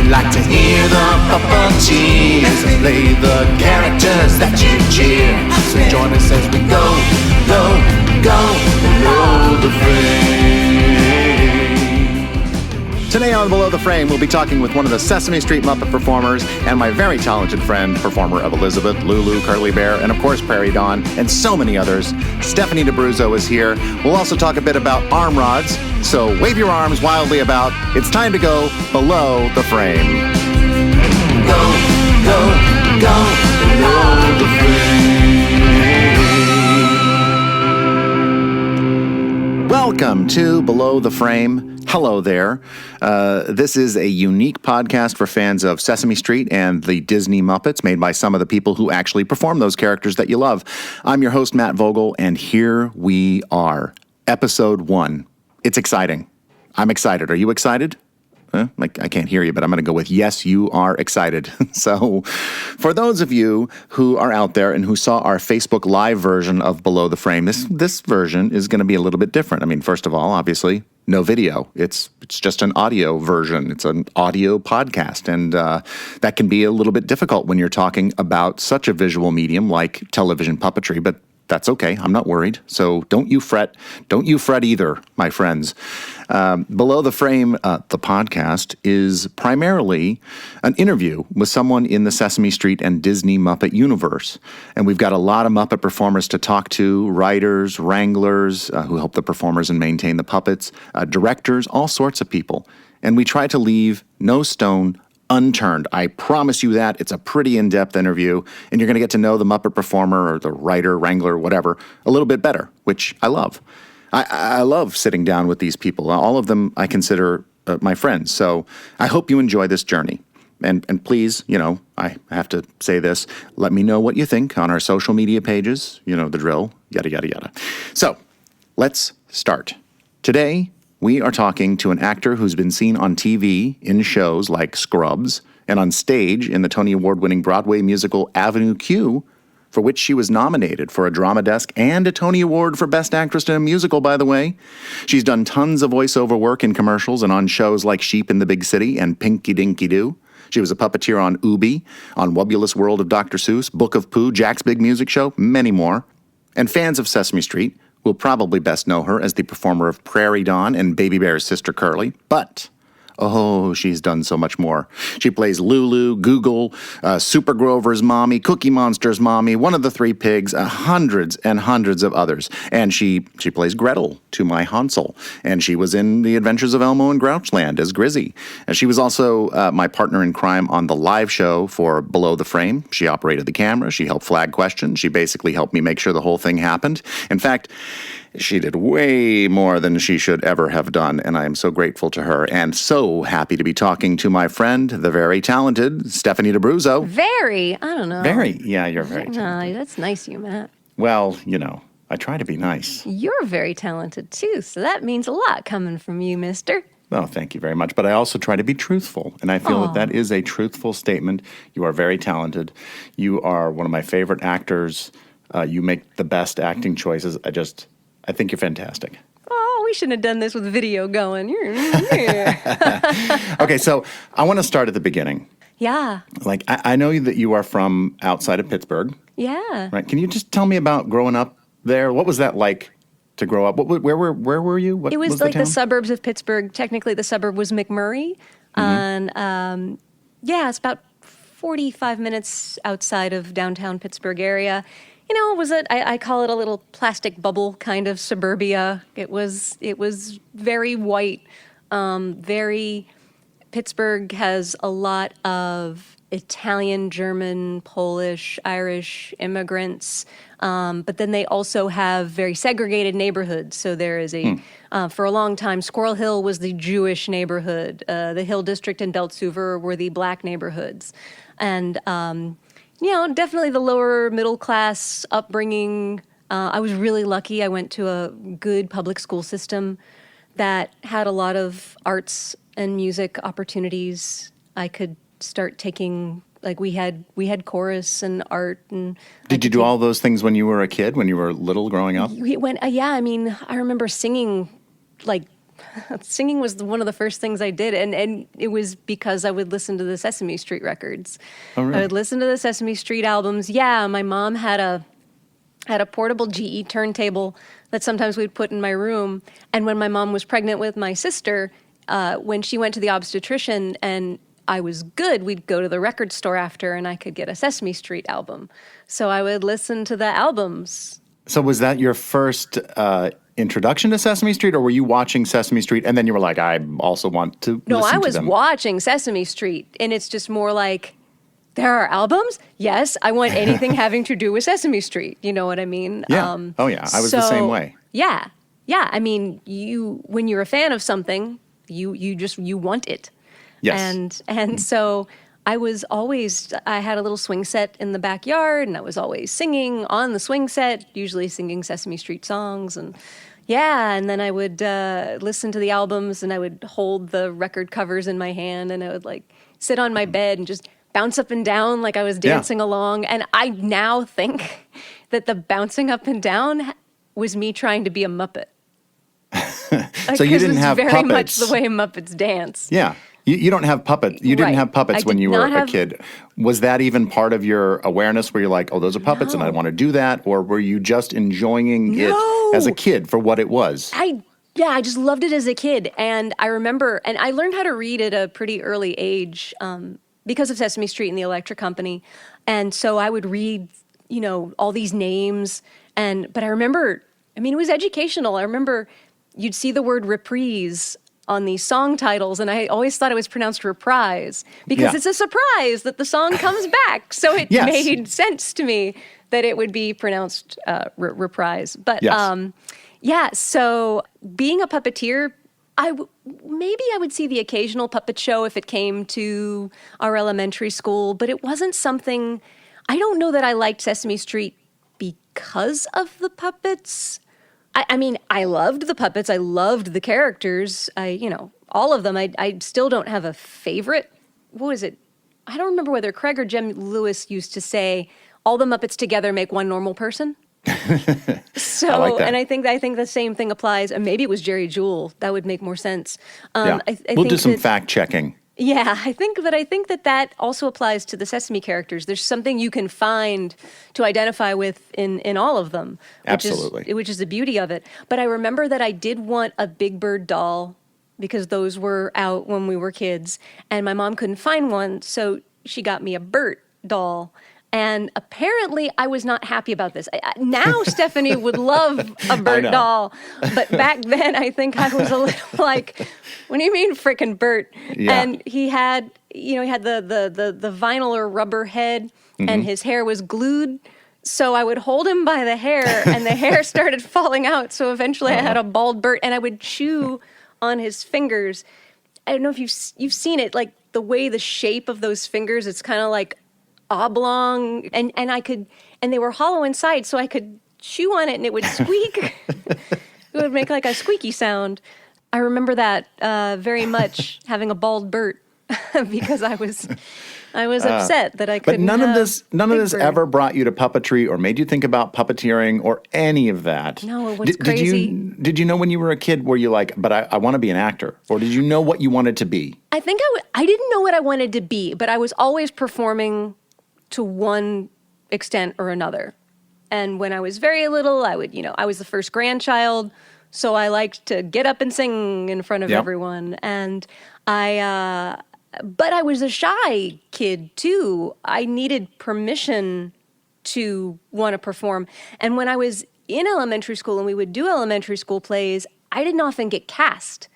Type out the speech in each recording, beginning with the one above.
like to hear the puppeteers play the characters that you cheer. So join us as we go, go, go below the frame. Today on Below the Frame, we'll be talking with one of the Sesame Street Muppet performers and my very talented friend, performer of Elizabeth, Lulu, Curly Bear, and of course Prairie Dawn, and so many others. Stephanie DeBruzzo is here. We'll also talk a bit about arm rods, so wave your arms wildly about. It's time to go below the frame. Go, go, go below the frame. Welcome to Below the Frame. Hello there. This is a unique podcast for fans of Sesame Street and the Disney Muppets, made by some of the people who actually perform those characters that you love. I'm your host, Matt Vogel, and here we are. Episode 1. It's exciting. I'm excited. Are you excited? I can't hear you, but I'm going to go with yes, you are excited. So for those of you who are out there and who saw our Facebook Live version of Below the Frame, this version is going to be a little bit different. I mean, first of all, obviously, no video. It's just an audio version. It's an audio podcast, and that can be a little bit difficult when you're talking about such a visual medium like television puppetry, but that's okay. I'm not worried. So don't you fret. Don't you fret either, my friends. Below the Frame, the podcast, is primarily an interview with someone in the Sesame Street and Disney Muppet universe. And we've got a lot of Muppet performers to talk to, writers, wranglers who help the performers and maintain the puppets, directors, all sorts of people. And we try to leave no stone unturned. I promise you that. It's a pretty in-depth interview, and you're going to get to know the Muppet performer or the writer, wrangler, whatever, a little bit better, which I love. I love sitting down with these people. All of them I consider my friends, so I hope you enjoy this journey. And please, I have to say this, let me know what you think on our social media pages. You know the drill, yada, yada, yada. So, let's start. Today, we are talking to an actor who's been seen on TV in shows like Scrubs and on stage in the Tony Award-winning Broadway musical Avenue Q, for which she was nominated for a Drama Desk and a Tony Award for Best Actress in a Musical, by the way. She's done tons of voiceover work in commercials and on shows like Sheep in the Big City and Pinky Dinky Doo. She was a puppeteer on Ooby, on Wubulous World of Dr. Seuss, Book of Pooh, Jack's Big Music Show, many more. And fans of Sesame Street will probably best know her as the performer of Prairie Dawn and Baby Bear's sister Curly, but she's done so much more. She plays Lulu, Google, Super Grover's mommy, Cookie Monster's mommy, one of the three pigs, hundreds and hundreds of others. And she plays Gretel to my Hansel. And she was in The Adventures of Elmo and Grouchland as Grizzy. And she was also my partner in crime on the live show for Below the Frame. She operated the camera. She helped flag questions. She basically helped me make sure the whole thing happened. In fact, she did way more than she should ever have done, and I am so grateful to her and so happy to be talking to my friend, the very talented Stephanie DeBruzzo. Very? I don't know. Very? Yeah, you're very talented. No, that's nice of you, Matt. Well, I try to be nice. You're very talented, too, so that means a lot coming from you, mister. Oh, thank you very much. But I also try to be truthful, and I feel that is a truthful statement. You are very talented. You are one of my favorite actors. You make the best acting choices. I think you're fantastic. Oh, we shouldn't have done this with video going. Okay, so I want to start at the beginning. Yeah. Like, I know that you are from outside of Pittsburgh. Yeah. Right. Can you just tell me about growing up there? What was that like to grow up? Where were you? What it was like the suburbs of Pittsburgh. Technically, the suburb was McMurray. Mm-hmm. And, it's about 45 minutes outside of downtown Pittsburgh area. It was I call it a little plastic bubble kind of suburbia. It was very white, Pittsburgh has a lot of Italian, German, Polish, Irish immigrants, but then they also have very segregated neighborhoods. So there is for a long time, Squirrel Hill was the Jewish neighborhood. The Hill District and Beltsuver were the black neighborhoods. And definitely the lower middle class upbringing. I was really lucky. I went to a good public school system that had a lot of arts and music opportunities. I could start taking, we had chorus and art. And Did you do all those things when you were a kid, when you were little growing up? I remember singing singing was one of the first things I did, and it was because I would listen to the Sesame Street records. Oh, really? I would listen to the Sesame Street albums. Yeah, my mom had a portable GE turntable that sometimes we'd put in my room. And when my mom was pregnant with my sister, when she went to the obstetrician and I was good, we'd go to the record store after and I could get a Sesame Street album. So I would listen to the albums. So was that your first introduction to Sesame Street, or were you watching Sesame Street and then you were like, I also want to No, listen I to was them? watching Sesame Street, and it's just more like, there are albums? Yes, I want anything having to do with Sesame Street. You know what I mean? Yeah. Oh, yeah. I was the same way. Yeah. Yeah. I mean, when you're a fan of something, you want it. Yes. And so I had a little swing set in the backyard, and I was always singing on the swing set, usually singing Sesame Street songs. And and then I would listen to the albums, and I would hold the record covers in my hand, and I would like sit on my bed and just bounce up and down like I was dancing along. And I now think that the bouncing up and down was me trying to be a Muppet. So you didn't have very puppets. much the way Muppets dance. Yeah. You don't have puppets. You didn't Right. have puppets I when did you were not a have- kid. Was that even part of your awareness where you're like, oh, those are puppets and I No. want to do that? Or were you just enjoying No. it as a kid for what it was? I just loved it as a kid. And I remember, and I learned how to read at a pretty early age because of Sesame Street and the Electric Company. And so I would read, all these names. But I remember, it was educational. I remember you'd see the word reprise on these song titles, and I always thought it was pronounced reprise because it's a surprise that the song comes back. So it Yes. made sense to me that it would be pronounced reprise. But Yes. so being a puppeteer, maybe I would see the occasional puppet show if it came to our elementary school, but it wasn't something. I don't know that I liked Sesame Street because of the puppets. I loved the puppets. I loved the characters. All of them. I still don't have a favorite. What was it? I don't remember whether Craig or Jem Lewis used to say, all the Muppets together make one normal person. So, I like that. and I think the same thing applies. And maybe it was Jerry Jewell. That would make more sense. Yeah. I We'll think do some that- fact checking. Yeah, I think that also applies to the Sesame characters. There's something you can find to identify with in all of them. Absolutely. Which is the beauty of it. But I remember that I did want a Big Bird doll because those were out when we were kids, and my mom couldn't find one, so she got me a Bert doll. And apparently I was not happy about this. Now Stephanie would love a Bert know. doll. But back then I think I was a little like, what do you mean frickin' Bert? Yeah. And he had the vinyl or rubber head and his hair was glued. So I would hold him by the hair and the hair started falling out. So eventually I had a bald Bert and I would chew on his fingers. I don't know if you've seen it, like the way the shape of those fingers, it's kind of like oblong, and they were hollow inside, so I could chew on it and it would squeak. It would make like a squeaky sound. I remember that very much, having a bald Bert because I was upset that I couldn't. But none of Big this Bird. ever brought you to puppetry or made you think about puppeteering or any of that. No, what's crazy- Did you know when you were a kid, were you like, but I want to be an actor? Or did you know what you wanted to be? I think I didn't know what I wanted to be, but I was always performing to one extent or another. And when I was very little, I was the first grandchild, so I liked to get up and sing in front of Yep. everyone. And but I was a shy kid too. I needed permission to want to perform. And when I was in elementary school and we would do elementary school plays, I didn't often get cast.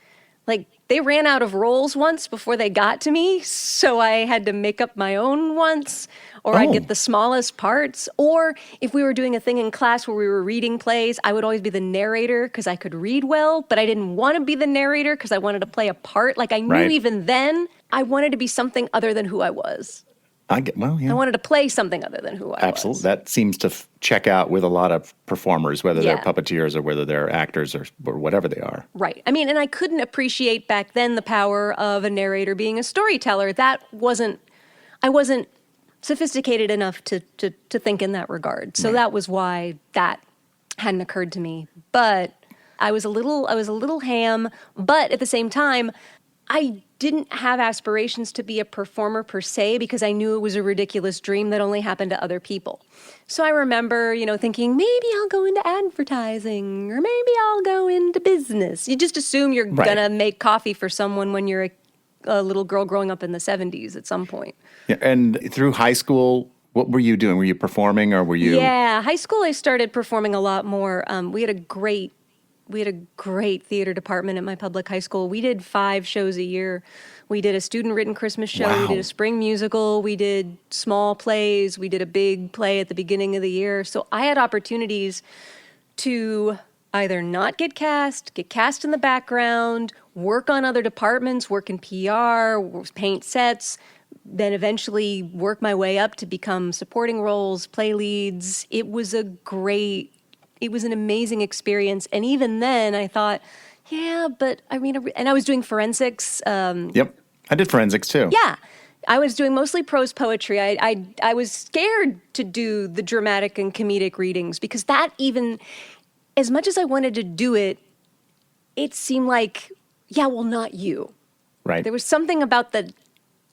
Like, they ran out of roles once before they got to me, so I had to make up my own once, or I'd Oh. get the smallest parts. Or if we were doing a thing in class where we were reading plays, I would always be the narrator because I could read well, but I didn't want to be the narrator because I wanted to play a part. Like, I knew Right. even then I wanted to be something other than who I was. I wanted to play something other than who I Absolutely. was. That seems to check out with a lot of performers, whether they're Yeah. puppeteers or whether they're actors or whatever they are. Right. I mean, and I couldn't appreciate back then the power of a narrator being a storyteller. I wasn't sophisticated enough to think in that regard. So that was why that hadn't occurred to me. But I was a little ham, but at the same time, I didn't have aspirations to be a performer per se because I knew it was a ridiculous dream that only happened to other people. So I remember, thinking maybe I'll go into advertising or maybe I'll go into business. You just assume you're Right. gonna make coffee for someone when you're a little girl growing up in the 70s at some point. Yeah, and through high school, what were you doing? Were you performing or were you? Yeah, high school I started performing a lot more. We had a great theater department at my public high school. We did 5 shows a year. We did a student-written Christmas show. Wow. We did a spring musical. We did small plays. We did a big play at the beginning of the year. So I had opportunities to either not get cast in the background, work on other departments, work in PR, paint sets, then eventually work my way up to become supporting roles, play leads. It was an amazing experience. And even then I thought, yeah, but and I was doing forensics. Yep. I did forensics too. Yeah. I was doing mostly prose poetry. I was scared to do the dramatic and comedic readings because that even, as much as I wanted to do it, it seemed like, yeah, well, not you. Right. There was something about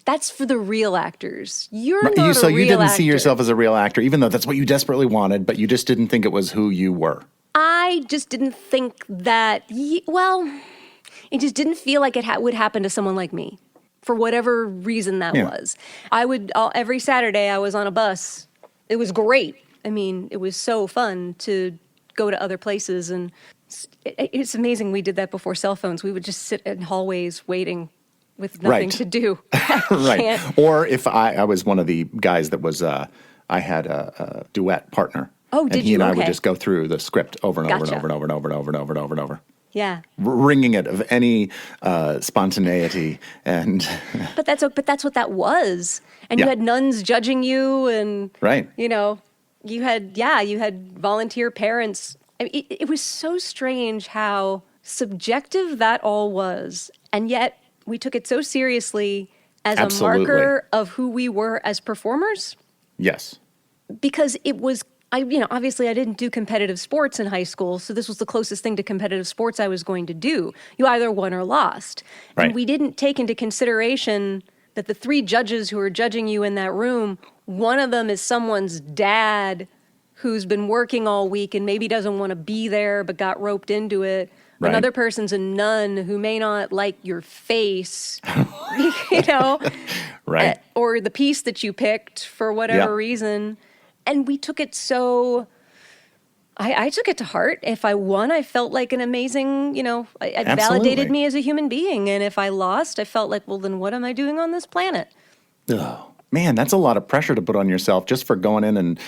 that's for the real actors. You're not So a you real didn't actor. see yourself as a real actor, even though that's what you desperately wanted, but you just didn't think it was who you were. I just didn't think that, it just didn't feel like it would happen to someone like me for whatever reason that was. Every Saturday I was on a bus. It was great. It was so fun to go to other places. And it's amazing we did that before cell phones. We would just sit in hallways waiting with nothing Right. to do. Right. Or if I was one of the guys that was, I had a duet partner. Oh, and did he you? and I would Okay. just go through the script over and over and Gotcha. over and over and over and over and over and over and over. Yeah. Wringing it of any spontaneity and But that's what that was. And you Yeah. had nuns judging you and Right. you had volunteer parents. It was so strange how subjective that all was. And yet we took it so seriously as Absolutely. a marker of who we were as performers yes. because it was obviously I didn't do competitive sports in high school, so this was the closest thing to competitive sports I was going to do. You either won or lost. Right. And we didn't take into consideration that the 3 judges who are judging you in that room, one of them is someone's dad who's been working all week and maybe doesn't want to be there but got roped into it. Right. Another person's a nun who may not like your face, Right. or the piece that you picked for whatever reason. And we took it so, I took it to heart. If I won, I felt like an amazing, it Absolutely. validated me as a human being. And if I lost, I felt like, well, then what am I doing on this planet? Oh, man, that's a lot of pressure to put on yourself just for going in and,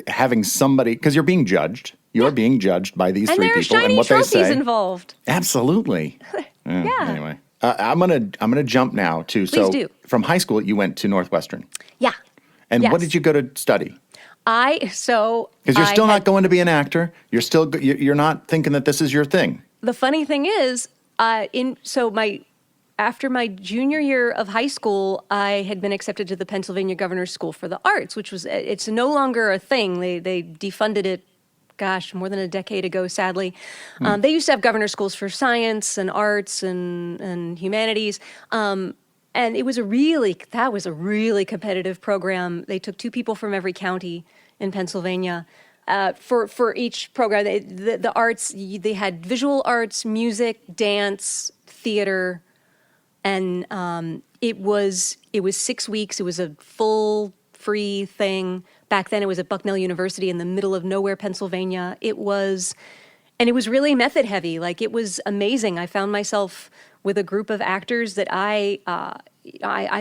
having somebody, because you're being judged. You're being judged by these And 3 there are people and shiny what they trophies say. involved. Absolutely. Yeah. Anyway, I'm gonna jump now to Please do. From high school you went to Northwestern, Yeah. and what Yes. did you go to study? Because Because you're still not going to be an actor. You're still you're not thinking that this is your thing. The funny thing is, after my junior year of high school, I had been accepted to the Pennsylvania Governor's School for the Arts, which it's no longer a thing. They defunded it, more than a decade ago, sadly. They used to have governor's schools for science and arts and humanities. And it was that was a really competitive program. They took 2 people from every county in Pennsylvania. For each program, the arts, they had visual arts, music, dance, theater, and it was 6 weeks. It was a full free thing. Back then, it was at Bucknell University in the middle of nowhere, Pennsylvania. It was really method heavy. Like, it was amazing. I found myself with a group of actors that I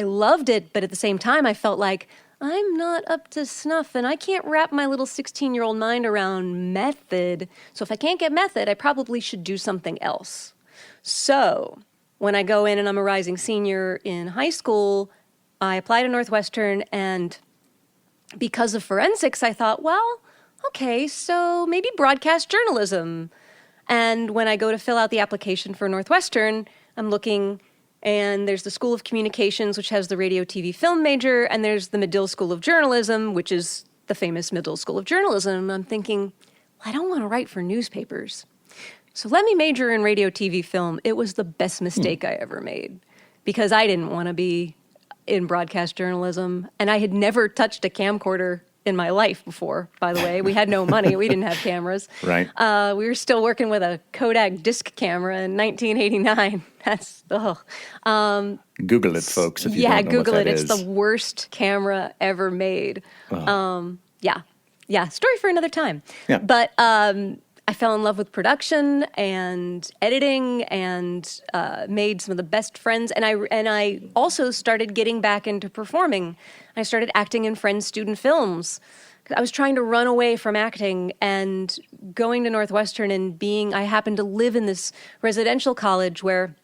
loved it, but at the same time, I felt like I'm not up to snuff, and I can't wrap my little 16-year-old mind around method. So if I can't get method, I probably should do something else. So when I go in and I'm a rising senior in high school, I apply to Northwestern, and because of forensics, I thought, well, okay, so maybe broadcast journalism. And when I go to fill out the application for Northwestern, I'm looking, and there's the School of Communications, which has the radio, TV, film major, and there's the Medill School of Journalism, which is the famous Medill School of Journalism. And I'm thinking, well, I don't want to write for newspapers. So let me major in radio, TV, film. It was the best mistake I ever made because I didn't want to be in broadcast journalism. And I had never touched a camcorder in my life before, by the way. We had no money. We didn't have cameras. Right. We were still working with a Kodak disc camera in 1989. That's, Google it, folks, if you yeah, don't know Google what it. that It's is. the worst camera ever made. Yeah, story for another time. Yeah. But I fell in love with production and editing and made some of the best friends. And I also started getting back into performing. I started acting in friends' student films. I was trying to run away from acting and going to Northwestern and I happened to live in this residential college where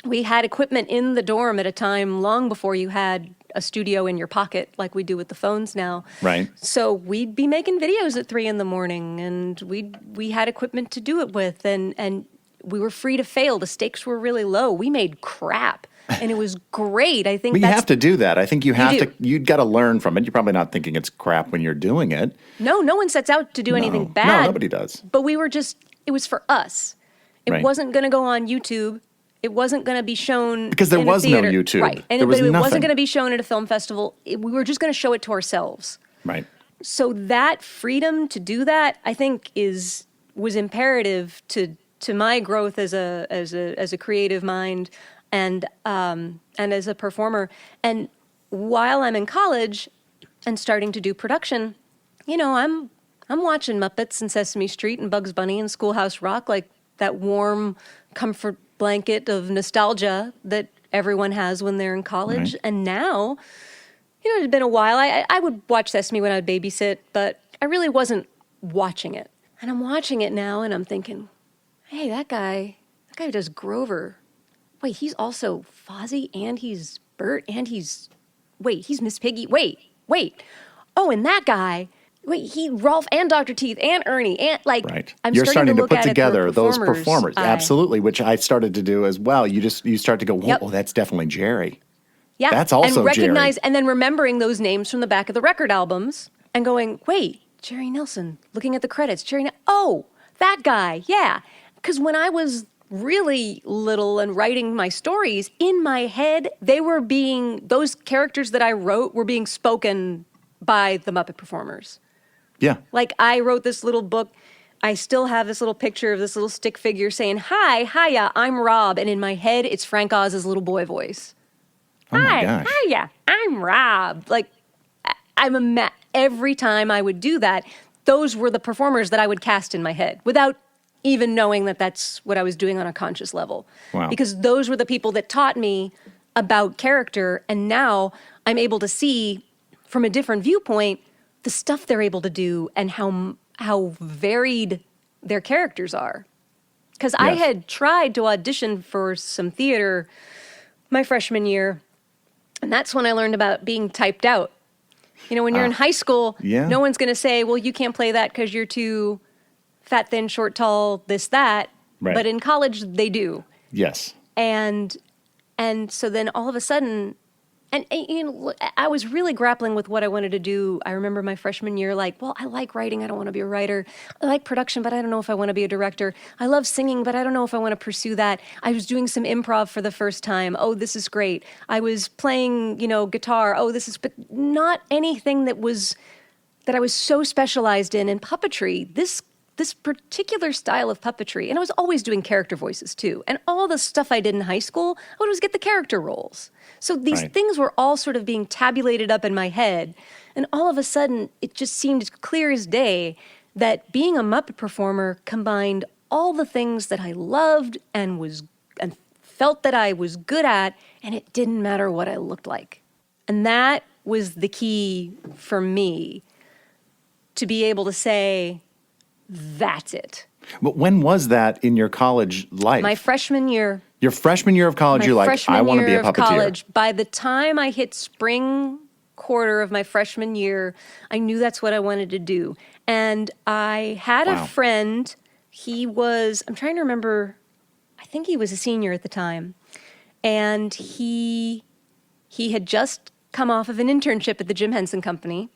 we had equipment in the dorm at a time long before you had a studio in your pocket like we do with the phones now. Right. So we'd be making videos at 3 a.m. and we had equipment to do it with and we were free to fail. The stakes were really low. We made crap and it was great. I think But you have to do that. I think you have do. you've got to learn from it. You're probably not thinking it's crap when you're doing it. No one sets out to do anything bad. No, nobody does. But it was for us. It Right. wasn't going to go on YouTube. It wasn't going to be shown Because there in a was no theater. YouTube. Right. There was but it nothing. wasn't going to be shown at a film festival. We were just going to show it to ourselves. Right. So that freedom to do that, I think, was imperative to my growth as a creative mind and as a performer. And while I'm in college and starting to do production, I'm watching Muppets and Sesame Street and Bugs Bunny and Schoolhouse Rock, like that warm comfort blanket of nostalgia that everyone has when they're in college. Right. And now, it's been a while. I would watch Sesame when I would babysit, but I really wasn't watching it. And I'm watching it now and I'm thinking, hey, that guy who does Grover, wait, he's also Fozzie and he's Bert and he's Miss Piggy. Wait. Oh, and that guy, he Rolf and Dr. Teeth and Ernie and Right. I'm You're starting to look put at it through together a those performer's performers. eye. Absolutely, which I started to do as well. You start to go, whoa, Yep. that's definitely Jerry. Yeah. That's also and recognize Jerry. and then remembering those names from the back of the record albums and going, wait, Jerry Nelson, looking at the credits, oh, that guy, yeah. Because when I was really little and writing my stories, in my head, those characters that I wrote were being spoken by the Muppet performers. Yeah. Like I wrote this little book. I still have this little picture of this little stick figure saying, hiya, I'm Rob. And in my head, it's Frank Oz's little boy voice. Oh my gosh. Hiya, I'm Rob. Like every time I would do that, those were the performers that I would cast in my head without even knowing that that's what I was doing on a conscious level. Wow. Because those were the people that taught me about character. And now I'm able to see from a different viewpoint the stuff they're able to do and how varied their characters are. Because I Yes. had tried to audition for some theater my freshman year, and that's when I learned about being typed out. When you're in high school, Yeah. no one's going to say, well, you can't play that because you're too fat, thin, short, tall, this, that. Right. But in college, they do. Yes. And so then all of a sudden, and I was really grappling with what I wanted to do. I remember my freshman year, I like writing. I don't want to be a writer. I like production, but I don't know if I want to be a director. I love singing, but I don't know if I want to pursue that. I was doing some improv for the first time. Oh, this is great. I was playing, guitar. Oh, but not anything that I was so specialized in puppetry. This particular style of puppetry, and I was always doing character voices too. And all the stuff I did in high school, I would always get the character roles. So these Right. things were all sort of being tabulated up in my head. And all of a sudden, it just seemed as clear as day that being a Muppet performer combined all the things that I loved and felt that I was good at, and it didn't matter what I looked like. And that was the key for me to be able to say, that's it. But when was that in your college life? My freshman year. Your freshman year of college, you're like, I want to be a puppeteer. College. By the time I hit spring quarter of my freshman year, I knew that's what I wanted to do. And I had Wow. a friend. I'm trying to remember, I think he was a senior at the time. And he had just come off of an internship at the Jim Henson Company.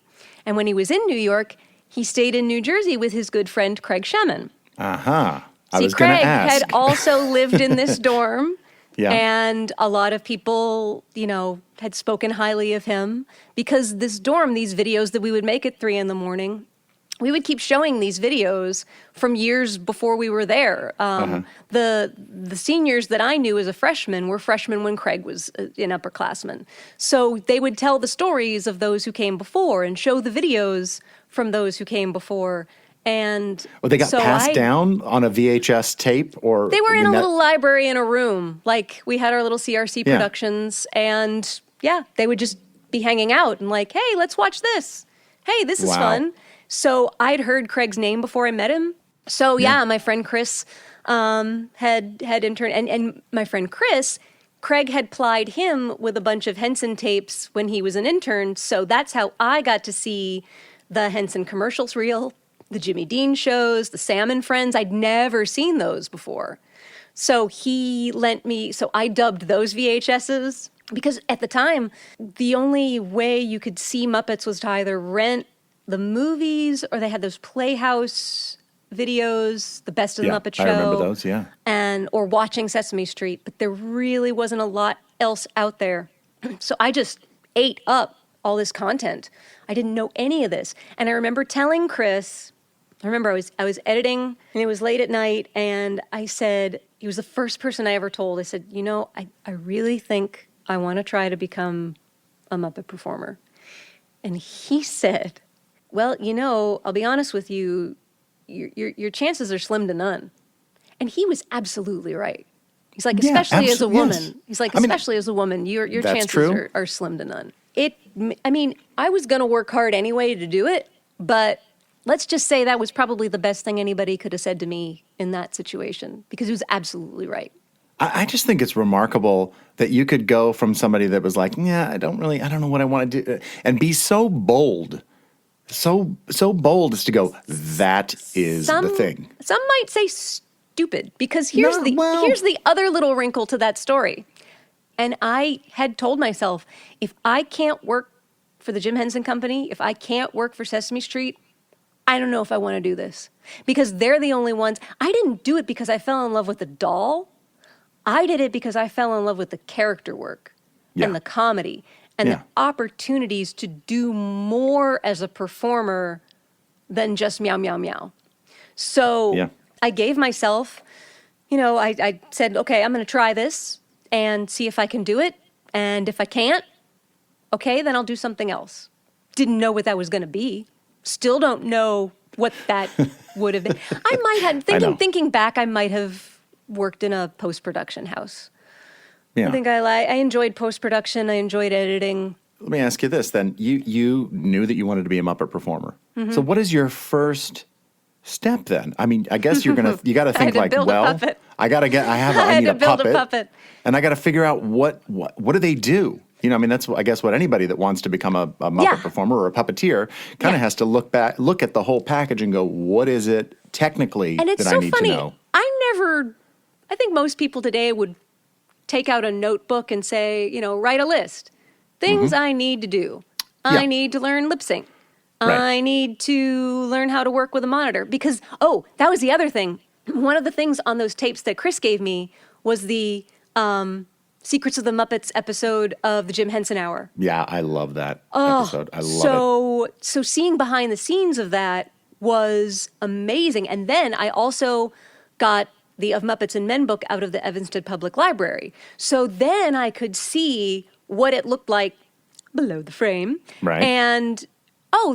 And when he was in New York, he stayed in New Jersey with his good friend Craig Shemin. Uh-huh. I was Craig going to ask. had also lived in this dorm. Yeah. And a lot of people, had spoken highly of him because this dorm, these videos that we would make at 3 a.m, we would keep showing these videos from years before we were there. The seniors that I knew as a freshman were freshmen when Craig was an upperclassman. So they would tell the stories of those who came before and show the videos from those who came before. And Well, they got passed down on a VHS tape, or they were in a little library in a room. Like, we had our little CRC productions, and they would just be hanging out and like, hey, let's watch this. Hey, this is fun. So I'd heard Craig's name before I met him. So my friend Chris had interned, and my friend Chris, Craig had plied him with a bunch of Henson tapes when he was an intern. So that's how I got to see the Henson commercials reel, the Jimmy Dean shows, the Sam and Friends. I'd never seen those before. So he lent me, so I dubbed those VHSs because at the time, the only way you could see Muppets was to either rent the movies or they had those Playhouse videos, the Best of the Muppet Show. I remember those, or watching Sesame Street, but there really wasn't a lot else out there. So I just ate up all this content. I didn't know any of this. And I remember telling Chris, I was editing and it was late at night, and I said, he was the first person I ever told, I said, I really think I want to try to become a Muppet performer. And he said, well, I'll be honest with you, your chances are slim to none. And he was absolutely right. He's like, especially as a woman. Yes. He's like, especially as a woman, your chances are slim to none. I was going to work hard anyway to do it, but let's just say that was probably the best thing anybody could have said to me in that situation, because he was absolutely right. I just think it's remarkable that you could go from somebody that was like, I don't know what I want to do, and be so bold. So bold as to go, that is the thing. Some might say stupid, because here's the other little wrinkle to that story. And I had told myself, if I can't work for the Jim Henson Company, if I can't work for Sesame Street, I don't know if I want to do this. Because they're the only ones. I didn't do it because I fell in love with the doll. I did it because I fell in love with the character work and the comedy and the opportunities to do more as a performer than just meow, meow, meow. So I gave myself, I said, okay, I'm going to try this and see if I can do it. And if I can't, okay, then I'll do something else. Didn't know what that was going to be. Still don't know what that would have been. I might have, thinking back, I might have worked in a post-production house. Yeah. I think I enjoyed post-production. I enjoyed editing. Let me ask you this then. You knew that you wanted to be a Muppet performer. Mm-hmm. So what is your first step then? I mean, I guess you got to think like, well, I need a puppet. And I got to figure out what do they do? That's, I guess, what anybody that wants to become a Muppet performer or a puppeteer kind of has to look at the whole package and go, what is it technically that I need to know? I think most people today would take out a notebook and say, write a list. Things I need to do. I need to learn lip sync. Right. I need to learn how to work with a monitor. Because, that was the other thing. One of the things on those tapes that Chris gave me was the Secrets of the Muppets episode of the Jim Henson Hour. Yeah, I love that episode. I love it. So seeing behind the scenes of that was amazing. And then I also got the Of Muppets and Men book out of the Evanston Public Library. So then I could see what it looked like below the frame. Right. And,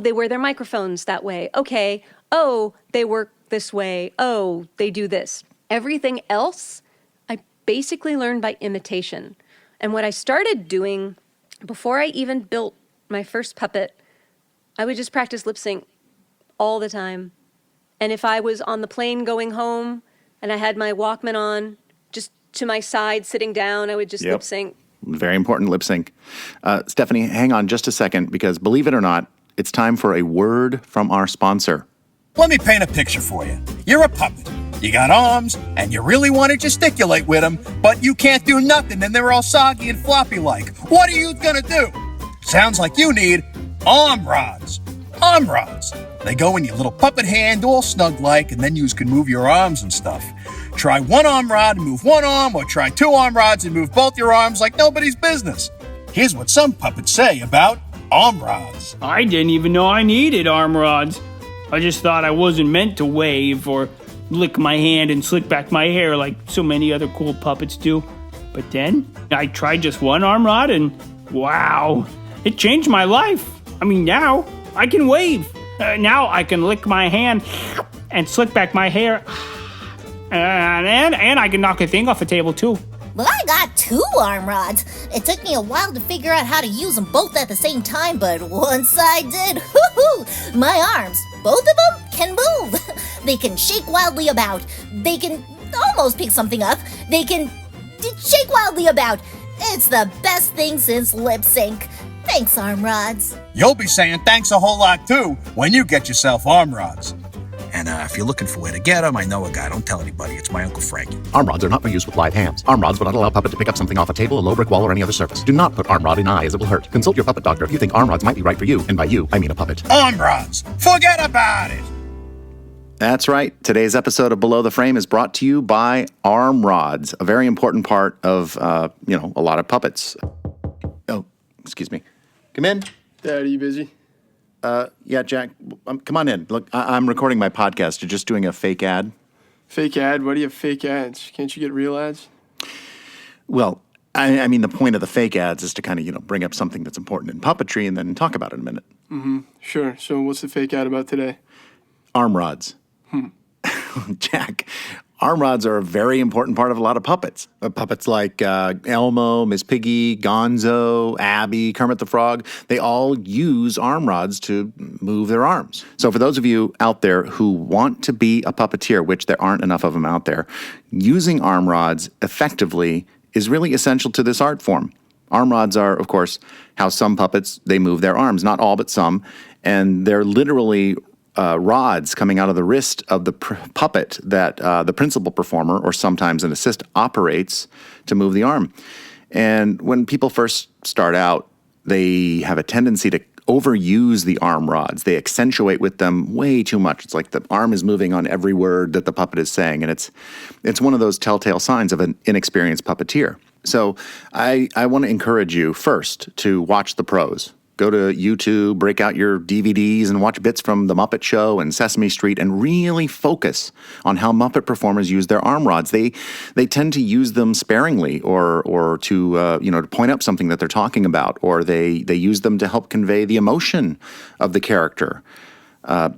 they wear their microphones that way. Okay. They work this way. They do this. Everything else, I basically learned by imitation. And what I started doing before I even built my first puppet, I would just practice lip sync all the time. And if I was on the plane going home and I had my Walkman on, just to my side, sitting down, I would just lip sync. Very important lip sync. Stephanie, hang on just a second, because believe it or not, it's time for a word from our sponsor. Let me paint a picture for you. You're a puppet. You got arms, and you really want to gesticulate with them, but you can't do nothing, and they're all soggy and floppy like. What are you going to do? Sounds like you need arm rods. arm rods. They go in your little puppet hand all snug-like, and then you can move your arms and stuff. Try one arm rod and move one arm, or try two arm rods and move both your arms like nobody's business. Here's what some puppets say about arm rods. I didn't even know I needed arm rods. I just thought I wasn't meant to wave or lick my hand and slick back my hair like so many other cool puppets do. But then I tried just one arm rod and wow, it changed my life. I mean, now I can wave. Now I can lick my hand and slick back my hair. And I can knock a thing off a table too. Well, I got two arm rods. It took me a while to figure out how to use them both at the same time, but once I did, whoo-hoo, my arms, both of them, can move. They can shake wildly about. They can almost pick something up. They can shake wildly about. It's the best thing since lip sync. Thanks, arm rods. You'll be saying thanks a whole lot, too, when you get yourself arm rods. And if you're looking for where to get them, I know a guy. Don't tell anybody. It's my Uncle Frankie. Arm rods are not for use with live hands. Arm rods will not allow puppet to pick up something off a table, a low brick wall, or any other surface. Do not put arm rod in eye as it will hurt. Consult your puppet doctor if you think arm rods might be right for you. And by you, I mean a puppet. Arm rods. Forget about it. That's right. Today's episode of Below the Frame is brought to you by arm rods, a very important part of, a lot of puppets. Oh, excuse me. Come in. Dad, are you busy? Yeah, Jack, come on in. Look, I'm recording my podcast. You're just doing a fake ad. Fake ad? Why do you have fake ads? Can't you get real ads? Well, I mean, the point of the fake ads is to kind of, bring up something that's important in puppetry and then talk about it in a minute. Mm-hmm. Sure. So what's the fake ad about today? Arm rods. Jack, arm rods are a very important part of a lot of puppets. Puppets like Elmo, Miss Piggy, Gonzo, Abby, Kermit the Frog, they all use arm rods to move their arms. So for those of you out there who want to be a puppeteer, which there aren't enough of them out there, using arm rods effectively is really essential to this art form. Arm rods are, of course, how some puppets, they move their arms, not all but some, and they're literally rods coming out of the wrist of the puppet that the principal performer, or sometimes an assist, operates to move the arm. And when people first start out, they have a tendency to overuse the arm rods. They accentuate with them way too much. It's like the arm is moving on every word that the puppet is saying, and it's one of those telltale signs of an inexperienced puppeteer. So I want to encourage you first to watch the pros. Go to YouTube, break out your DVDs, and watch bits from The Muppet Show and Sesame Street, and really focus on how Muppet performers use their arm rods. They tend to use them sparingly, or to to point up something that they're talking about, or they use them to help convey the emotion of the character.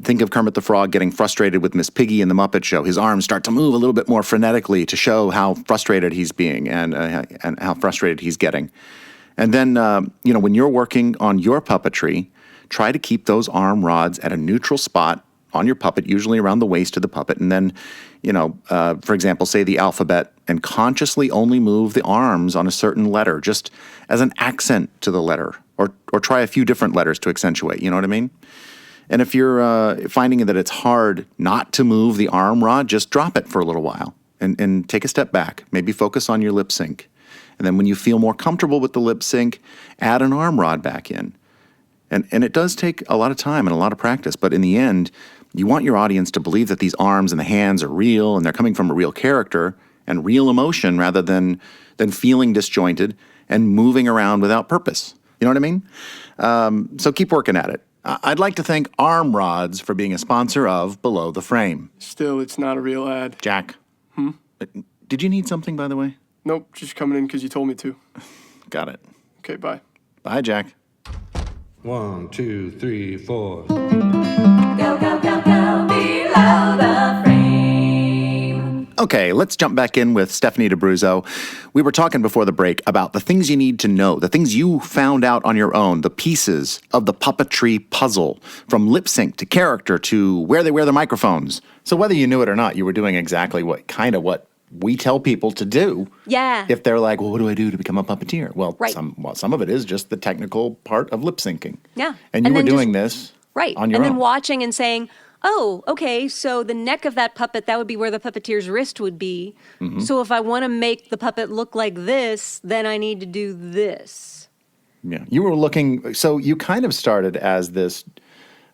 Think of Kermit the Frog getting frustrated with Miss Piggy in The Muppet Show. His arms start to move a little bit more frenetically to show how frustrated he's being and how frustrated he's getting. And then, when you're working on your puppetry, try to keep those arm rods at a neutral spot on your puppet, usually around the waist of the puppet. And then, for example, say the alphabet, and consciously only move the arms on a certain letter, just as an accent to the letter, or try a few different letters to accentuate, you know what I mean? And if you're finding that it's hard not to move the arm rod, just drop it for a little while and take a step back. Maybe focus on your lip sync. And then when you feel more comfortable with the lip sync, add an arm rod back in. And it does take a lot of time and a lot of practice, but in the end, you want your audience to believe that these arms and the hands are real and they're coming from a real character and real emotion, rather than feeling disjointed and moving around without purpose. You know what I mean? So keep working at it. I'd like to thank Arm Rods for being a sponsor of Below the Frame. Still, it's not a real ad. Jack. Did you need something, by the way? Nope, just coming in because you told me to. Got it. Okay, bye. Bye, Jack. 1, 2, 3, 4. Go, go, go, go, below the frame. Okay, let's jump back in with Stephanie DeBruzzo. We were talking before the break about the things you need to know, the things you found out on your own, the pieces of the puppetry puzzle, from lip sync to character to where they wear the microphones. So whether you knew it or not, you were doing exactly what we tell people to do. Yeah. If they're like, well, what do I do to become a puppeteer? Well, Right. some of it is just the technical part of lip syncing. Yeah. And you were then doing this right. on your and own. then watching and saying, oh, okay, so the neck of that puppet, that would be where the puppeteer's wrist would be. Mm-hmm. So if I want to make the puppet look like this, then I need to do this. Yeah, you were looking, so you kind of started as this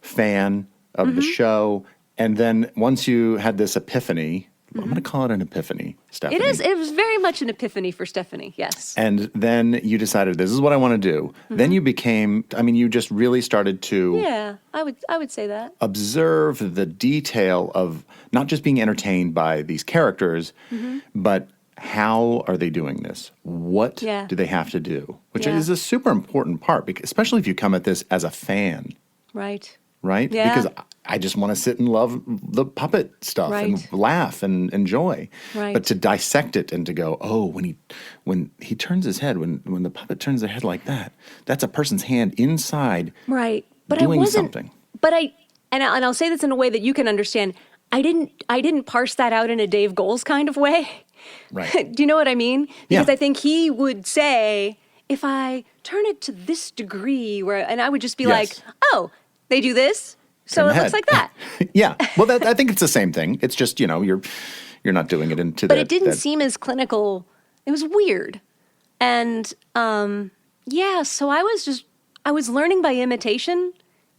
fan of the show. And then once you had this epiphany, I'm going to call it an epiphany, Stephanie. It is. It was very much an epiphany for Stephanie, yes. And then you decided, this is what I want to do. Then you became, you just really started to Yeah, I would say that. observe the detail of not just being entertained by these characters, but how are they doing this? What do they have to do? Which is a super important part, because, especially if you come at this as a fan, Right. right? Yeah. Because I just want to sit and love the puppet stuff and laugh and enjoy. Right. But to dissect it and to go, oh, when he turns his head, when the puppet turns their head like that, that's a person's hand inside Right. But doing I wasn't, something. But I'll say this in a way that you can understand. I didn't parse that out in a Dave Goles kind of way. Right. Do you know what I mean? Yeah. Because I think he would say, if I turn it to this degree, and I would just be like, oh, they do this, so Turn it the looks head. like that. Yeah. Well, I think it's the same thing. It's just, you're not doing it into But that. it didn't seem as clinical. It was weird. And so I was learning by imitation.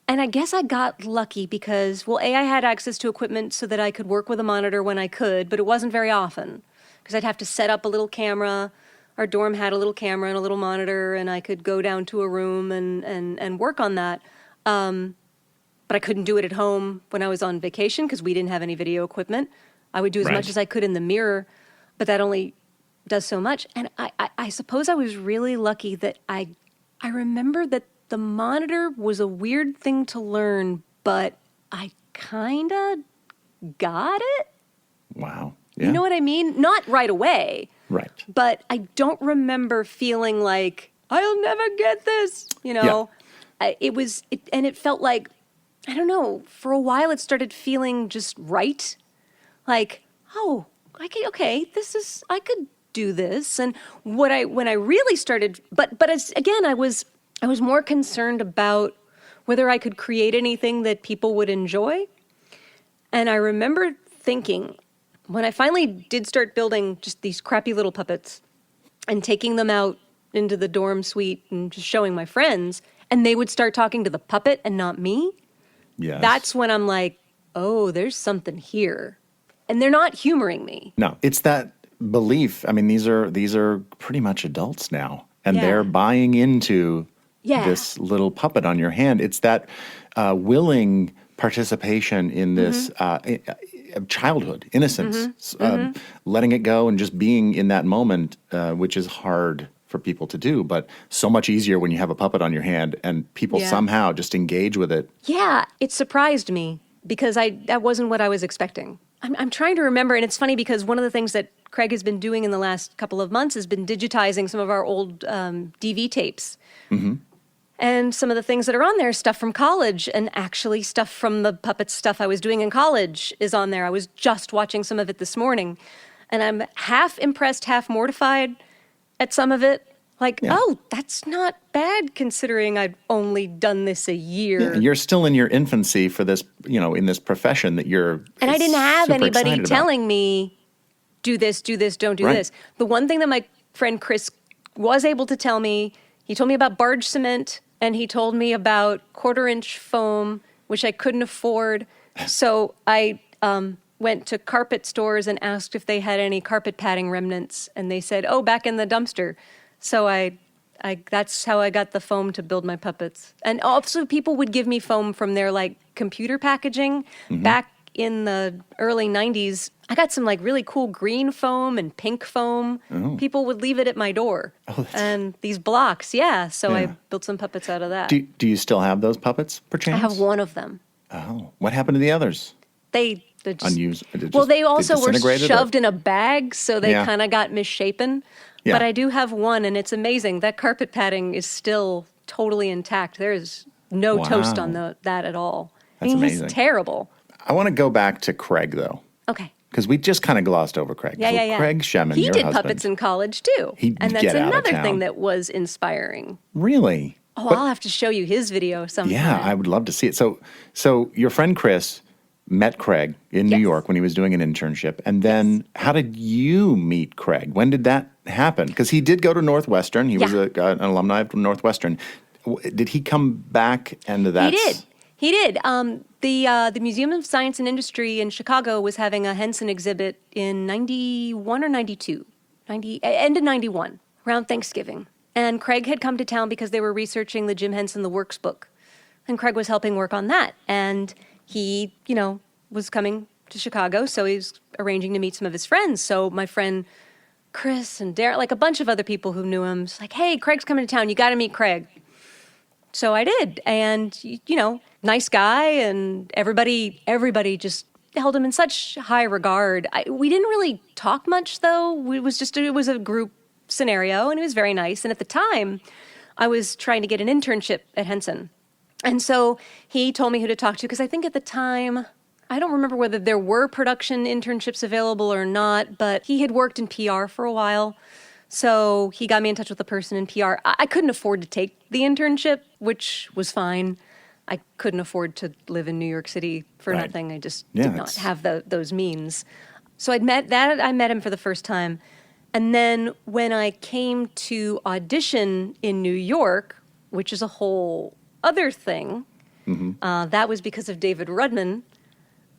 And I guess I got lucky because, I had access to equipment so that I could work with a monitor when I could, but it wasn't very often because I'd have to set up a little camera. Our dorm had a little camera and a little monitor, and I could go down to a room and work on that. But I couldn't do it at home when I was on vacation because we didn't have any video equipment. I would do as much as I could in the mirror, but that only does so much. And I suppose I was really lucky that I remember that the monitor was a weird thing to learn, but I kind of got it. Wow. Yeah. You know what I mean? Not right away. Right. But I don't remember feeling like, I'll never get this. It felt like, I don't know, for a while it started feeling just right. Like, oh, I could do this. And when I really started, but as, again, I was more concerned about whether I could create anything that people would enjoy. And I remember thinking, when I finally did start building just these crappy little puppets and taking them out into the dorm suite and just showing my friends, and they would start talking to the puppet and not me, that's when I'm like, oh, there's something here. And they're not humoring me. No, it's that belief. These are pretty much adults now, and they're buying into this little puppet on your hand. It's that willing participation in this childhood, innocence, letting it go and just being in that moment, which is hard for people to do, but so much easier when you have a puppet on your hand and people somehow just engage with it. Yeah, it surprised me because that wasn't what I was expecting. I'm trying to remember, and it's funny because one of the things that Craig has been doing in the last couple of months has been digitizing some of our old DV tapes. And some of the things that are on there, stuff from college, and actually stuff from the puppet stuff I was doing in college is on there. I was just watching some of it this morning, and I'm half impressed, half mortified at some of it. Like, oh, that's not bad considering I've only done this a year. Yeah, you're still in your infancy for this, in this profession that you're And I didn't have super anybody excited telling me, do this, don't do this. The one thing that my friend Chris was able to tell me, he told me about barge cement, and he told me about 1/4-inch foam, which I couldn't afford. So I went to carpet stores and asked if they had any carpet padding remnants, and they said, oh, back in the dumpster. So that's how I got the foam to build my puppets. And also people would give me foam from their computer packaging. Back in the early 90s, I got some really cool green foam and pink foam. Oh. People would leave it at my door. Oh, and these blocks, so I built some puppets out of that. Do you still have those puppets, perchance? I have one of them. Oh, what happened to the others? They just... Unused? They also were shoved or? in a bag, so they kind of got misshapen. Yeah. But I do have one, and it's amazing. That carpet padding is still totally intact. There is no toast on that at all. That's amazing. He's terrible. I want to go back to Craig, though. Okay. Because we just kind of glossed over Craig. Yeah. Craig Shemin, He your did husband. puppets in college, too. And that's another thing that was inspiring. Really? Oh, I'll have to show you his video sometime. Yeah, I would love to see it. So your friend Chris met Craig in New York when he was doing an internship. And then how did you meet Craig? When did that happen? Because he did go to Northwestern. He was an alumni from Northwestern. Did he come back and that's... He did. He did. The Museum of Science and Industry in Chicago was having a Henson exhibit in 91 or 92, end of 91, around Thanksgiving. And Craig had come to town because they were researching the Jim Henson The Works book. And Craig was helping work on that. And he, was coming to Chicago, so he was arranging to meet some of his friends. So my friend Chris and Darren, like a bunch of other people who knew him, was like, hey, Craig's coming to town. You got to meet Craig. So I did. And, nice guy, and everybody just held him in such high regard. We didn't really talk much, though. It was a group scenario, and it was very nice. And at the time, I was trying to get an internship at Henson. And so he told me who to talk to, because I think at the time, I don't remember whether there were production internships available or not, but he had worked in PR for a while. So he got me in touch with a person in PR. I couldn't afford to take the internship, which was fine. I couldn't afford to live in New York City for nothing. I just did not have those means. So I met him for the first time. And then when I came to audition in New York, which is a whole other thing, that was because of David Rudman.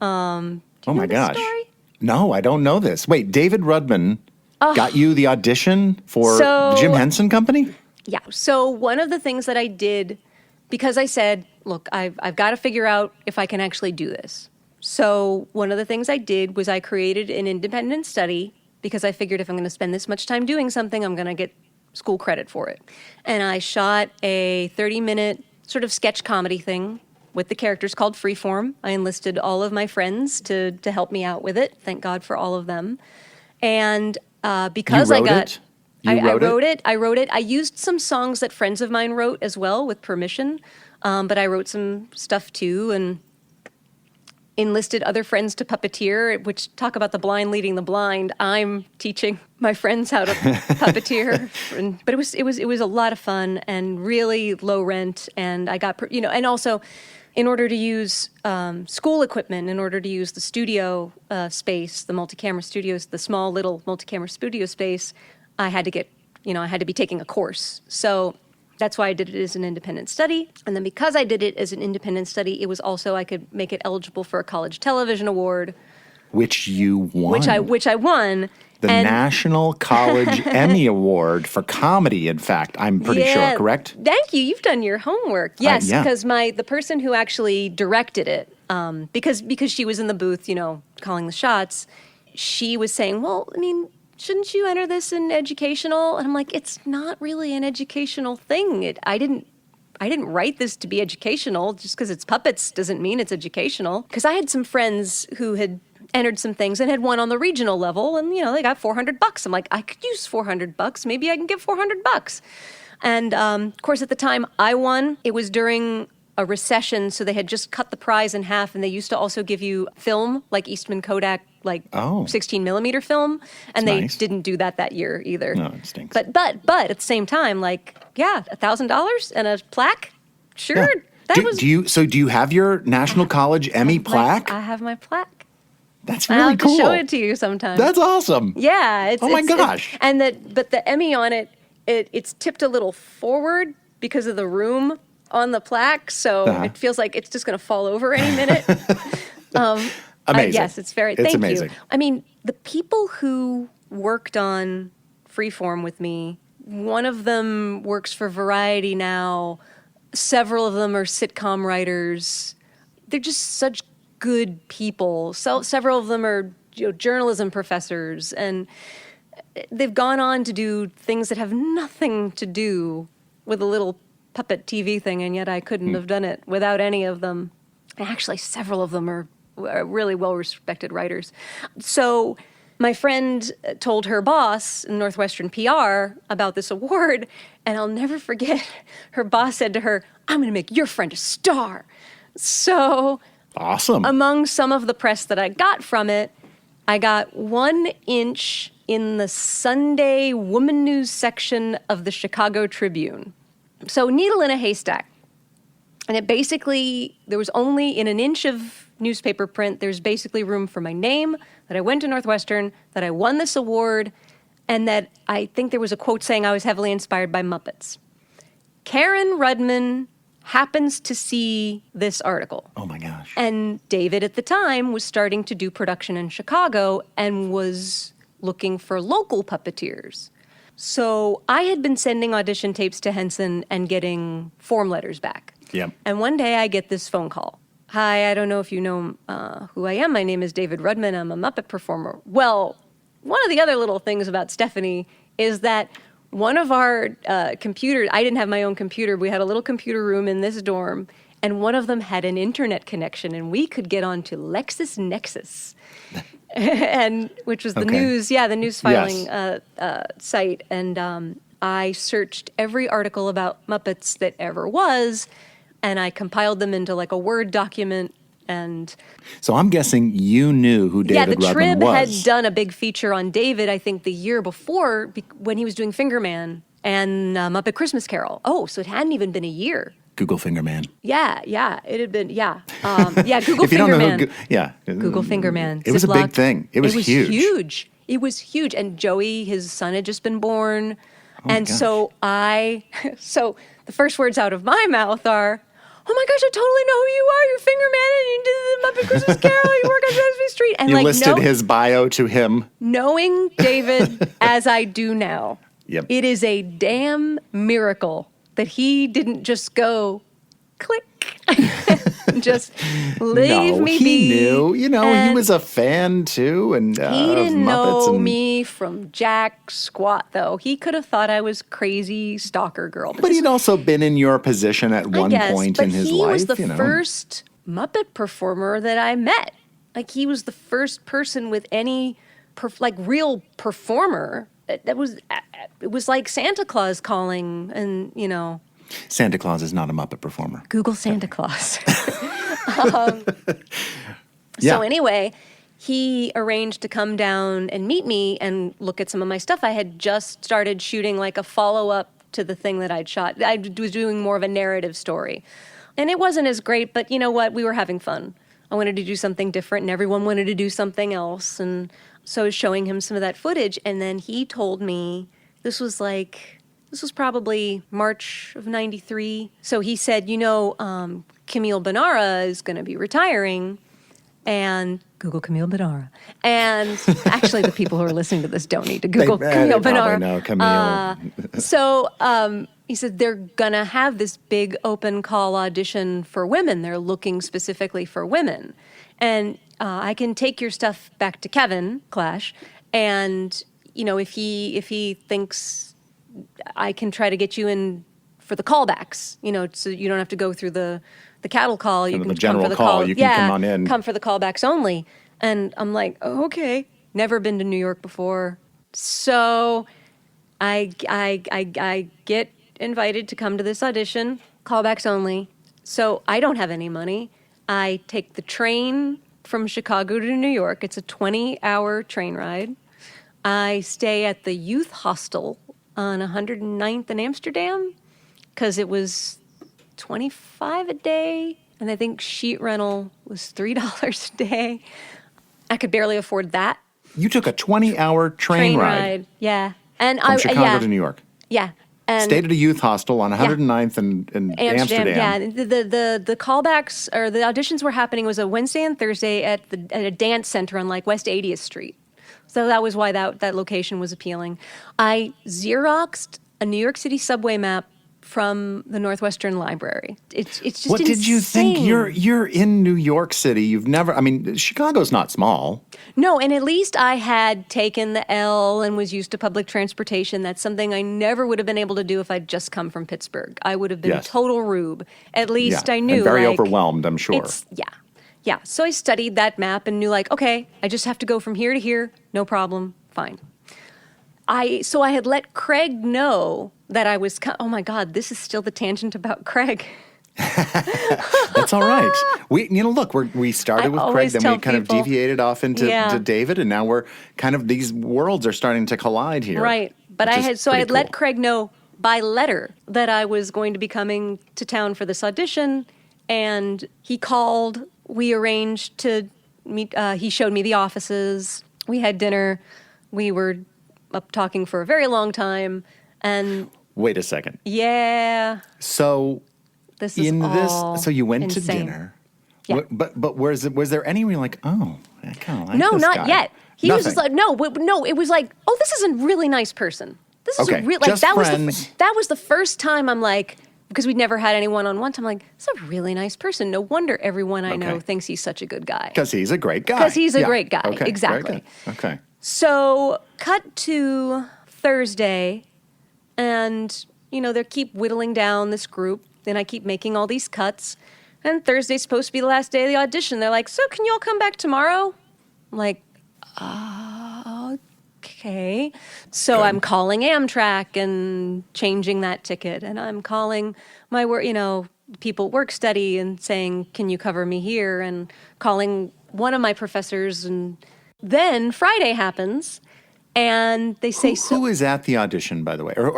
Do you know this story? No, I don't know this. Wait, David Rudman got you the audition for the Jim Henson Company? Yeah. So one of the things that I did, because I said, look, I've got to figure out if I can actually do this. So one of the things I did was I created an independent study, because I figured if I'm going to spend this much time doing something, I'm going to get school credit for it. And I shot a 30-minute sort of sketch comedy thing with the characters called Freeform. I enlisted all of my friends to help me out with it. Thank God for all of them. And because I wrote it. I used some songs that friends of mine wrote as well with permission, but I wrote some stuff too, and enlisted other friends to puppeteer, which talk about the blind leading the blind. I'm teaching my friends how to puppeteer, but it was a lot of fun and really low rent. And I got and also, in order to use school equipment, in order to use the studio space, the multi-camera studios, the small little multi-camera studio space, I had to get, I had to be taking a course. So that's why I did it as an independent study. And then because I did it as an independent study, it was also, I could make it eligible for a college television award. Which you won. Which I won. The National College Emmy Award for comedy, in fact, I'm pretty sure, correct? Thank you. You've done your homework. Yes, because the person who actually directed it, because she was in the booth, calling the shots, she was saying, well, I mean, shouldn't you enter this in educational? And I'm like, it's not really an educational thing. I didn't write this to be educational. Just because it's puppets doesn't mean it's educational. Because I had some friends who had entered some things and had won on the regional level, and they got $400. I'm like, I could use $400. Maybe I can get $400. And of course, at the time I won, it was during a recession, so they had just cut the prize in half, and they used to also give you film, like Eastman Kodak, 16 millimeter film, and they didn't do that year either. No, it stinks. But at the same time, $1,000 and a plaque, sure. Yeah. Do you have your National College Emmy plaque? I have my plaque. That's really I'll have cool. to show it to you sometime. That's awesome. Yeah. Oh my gosh. But the Emmy on it's tipped a little forward because of the room on the plaque, so it feels like it's just going to fall over any minute. Amazing. Yes, it's very. It's thank amazing. you. I mean, the people who worked on Freeform with me, one of them works for Variety now. Several of them are sitcom writers. They're just such good people. So several of them are journalism professors, and they've gone on to do things that have nothing to do with a little puppet TV thing, and yet I couldn't have done it without any of them. And actually, several of them are really well-respected writers. So my friend told her boss in Northwestern PR about this award, and I'll never forget, her boss said to her, I'm going to make your friend a star. So awesome. Among some of the press that I got from it, I got 1 inch in the Sunday Woman News section of the Chicago Tribune. So needle in a haystack. And it basically, there was only in 1 inch of newspaper print, there's basically room for my name, that I went to Northwestern, that I won this award, and that I think there was a quote saying I was heavily inspired by Muppets. Karen Rudman happens to see this article. Oh my gosh. And David at the time was starting to do production in Chicago and was looking for local puppeteers. So I had been sending audition tapes to Henson and getting form letters back. Yep. And one day I get this phone call. Hi, I don't know if you know who I am. My name is David Rudman. I'm a Muppet performer. Well, one of the other little things about Stephanie is that one of our computers, I didn't have my own computer. We had a little computer room in this dorm, and one of them had an internet connection, and we could get onto LexisNexis, and which was the news, the news filing site. And I searched every article about Muppets that ever was, and I compiled them into like a Word document. And so I'm guessing you knew who David Rudman was. Yeah, the Trib had done a big feature on David, I think, the year before when he was doing Fingerman and Muppet Christmas Carol. Oh, so it hadn't even been a year. Google Fingerman. Yeah, it had been, Google If you don't know Fingerman. Google Fingerman. It was a big thing. It was huge. It was huge. And Joey, his son, had just been born. And so so the first words out of my mouth are, oh my gosh, I totally know who you are. You're Fingerman, and you did the Muppet Christmas Carol. You work on Sesame Street. And you listed his bio to him. Knowing David as I do now, it is a damn miracle that he didn't just go click, just leave me be. He knew. You know, he was a fan too, and he didn't Muppets know me from jack squat. Though he could have thought I was crazy stalker girl. But he'd also been in your position at one point in his life. He was the first Muppet performer that I met. Like he was the first person with any real performer. It was like Santa Claus calling, and Santa Claus is not a Muppet performer. Google Santa Claus. So anyway, he arranged to come down and meet me and look at some of my stuff. I had just started shooting like a follow-up to the thing that I'd shot. I was doing more of a narrative story. And it wasn't as great, but you know what? We were having fun. I wanted to do something different, and everyone wanted to do something else. And so I was showing him some of that footage, and then he told me, this was probably March of '93. So he said, Camille Benara is going to be retiring, and Google Camille Benara. And actually, the people who are listening to this don't need to Google Camille Benara. Know Camille. So he said they're going to have this big open call audition for women. They're looking specifically for women. And I can take your stuff back to Kevin Clash, and if he thinks I can try to get you in for the callbacks, so you don't have to go through the cattle call. You can the general come for the call. You can come on in. Come for the callbacks only. And I'm like, oh, okay. Never been to New York before, so I get invited to come to this audition, callbacks only. So I don't have any money. I take the train from Chicago to New York. It's a 20-hour train ride. I stay at the youth hostel on 109th in Amsterdam because it was $25 a day, and I think sheet rental was $3 a day. I could barely afford that. You took a 20-hour train ride. Yeah. And from Chicago to New York. Yeah. And stayed at a youth hostel on 109th and Amsterdam. Yeah, the callbacks or the auditions were happening was a Wednesday and Thursday at a dance center on like West 80th Street. So that was why that location was appealing. I Xeroxed a New York City subway map from the Northwestern Library. It's just what insane. Did you think? You're in New York City. You've never. I mean, Chicago's not small. No, and at least I had taken the L and was used to public transportation. That's something I never would have been able to do if I'd just come from Pittsburgh. I would have been total rube. At least I knew. And very overwhelmed, I'm sure. Yeah. So I studied that map and knew okay, I just have to go from here to here. No problem. Fine. So I had let Craig know that I was, oh my God, this is still the tangent about Craig. That's all right. We started with Craig, then we kind of deviated off into to David, and now we're kind of, these worlds are starting to collide here. Right. But I had let Craig know by letter that I was going to be coming to town for this audition, and he called, we arranged to meet, he showed me the offices, we had dinner, we were up talking for a very long time, and... Wait a second. Yeah. So This is all so you went insane. to dinner. Yeah. But was there any where you're like, oh, I kind of like No, this not guy? yet. He was just Nothing. like, no. It was like, oh, this is a really nice person. This is Okay, a real like just that friends. was the first time I'm like, because we'd never had any one-on-one time. I'm like, this is a really nice person. No wonder everyone I know Okay. thinks he's such a good guy. Because he's a great guy. Because he's a Yeah. great guy. Okay, very Exactly. good. Okay. So cut to Thursday, and they keep whittling down this group. Then I keep making all these cuts. And Thursday's supposed to be the last day of the audition. They're like, so can you all come back tomorrow? I'm like, okay. So I'm calling Amtrak and changing that ticket. And I'm calling my work, people at work study and saying, can you cover me here? And calling one of my professors. And then Friday happens. And they say, Who is at the audition, by the way, or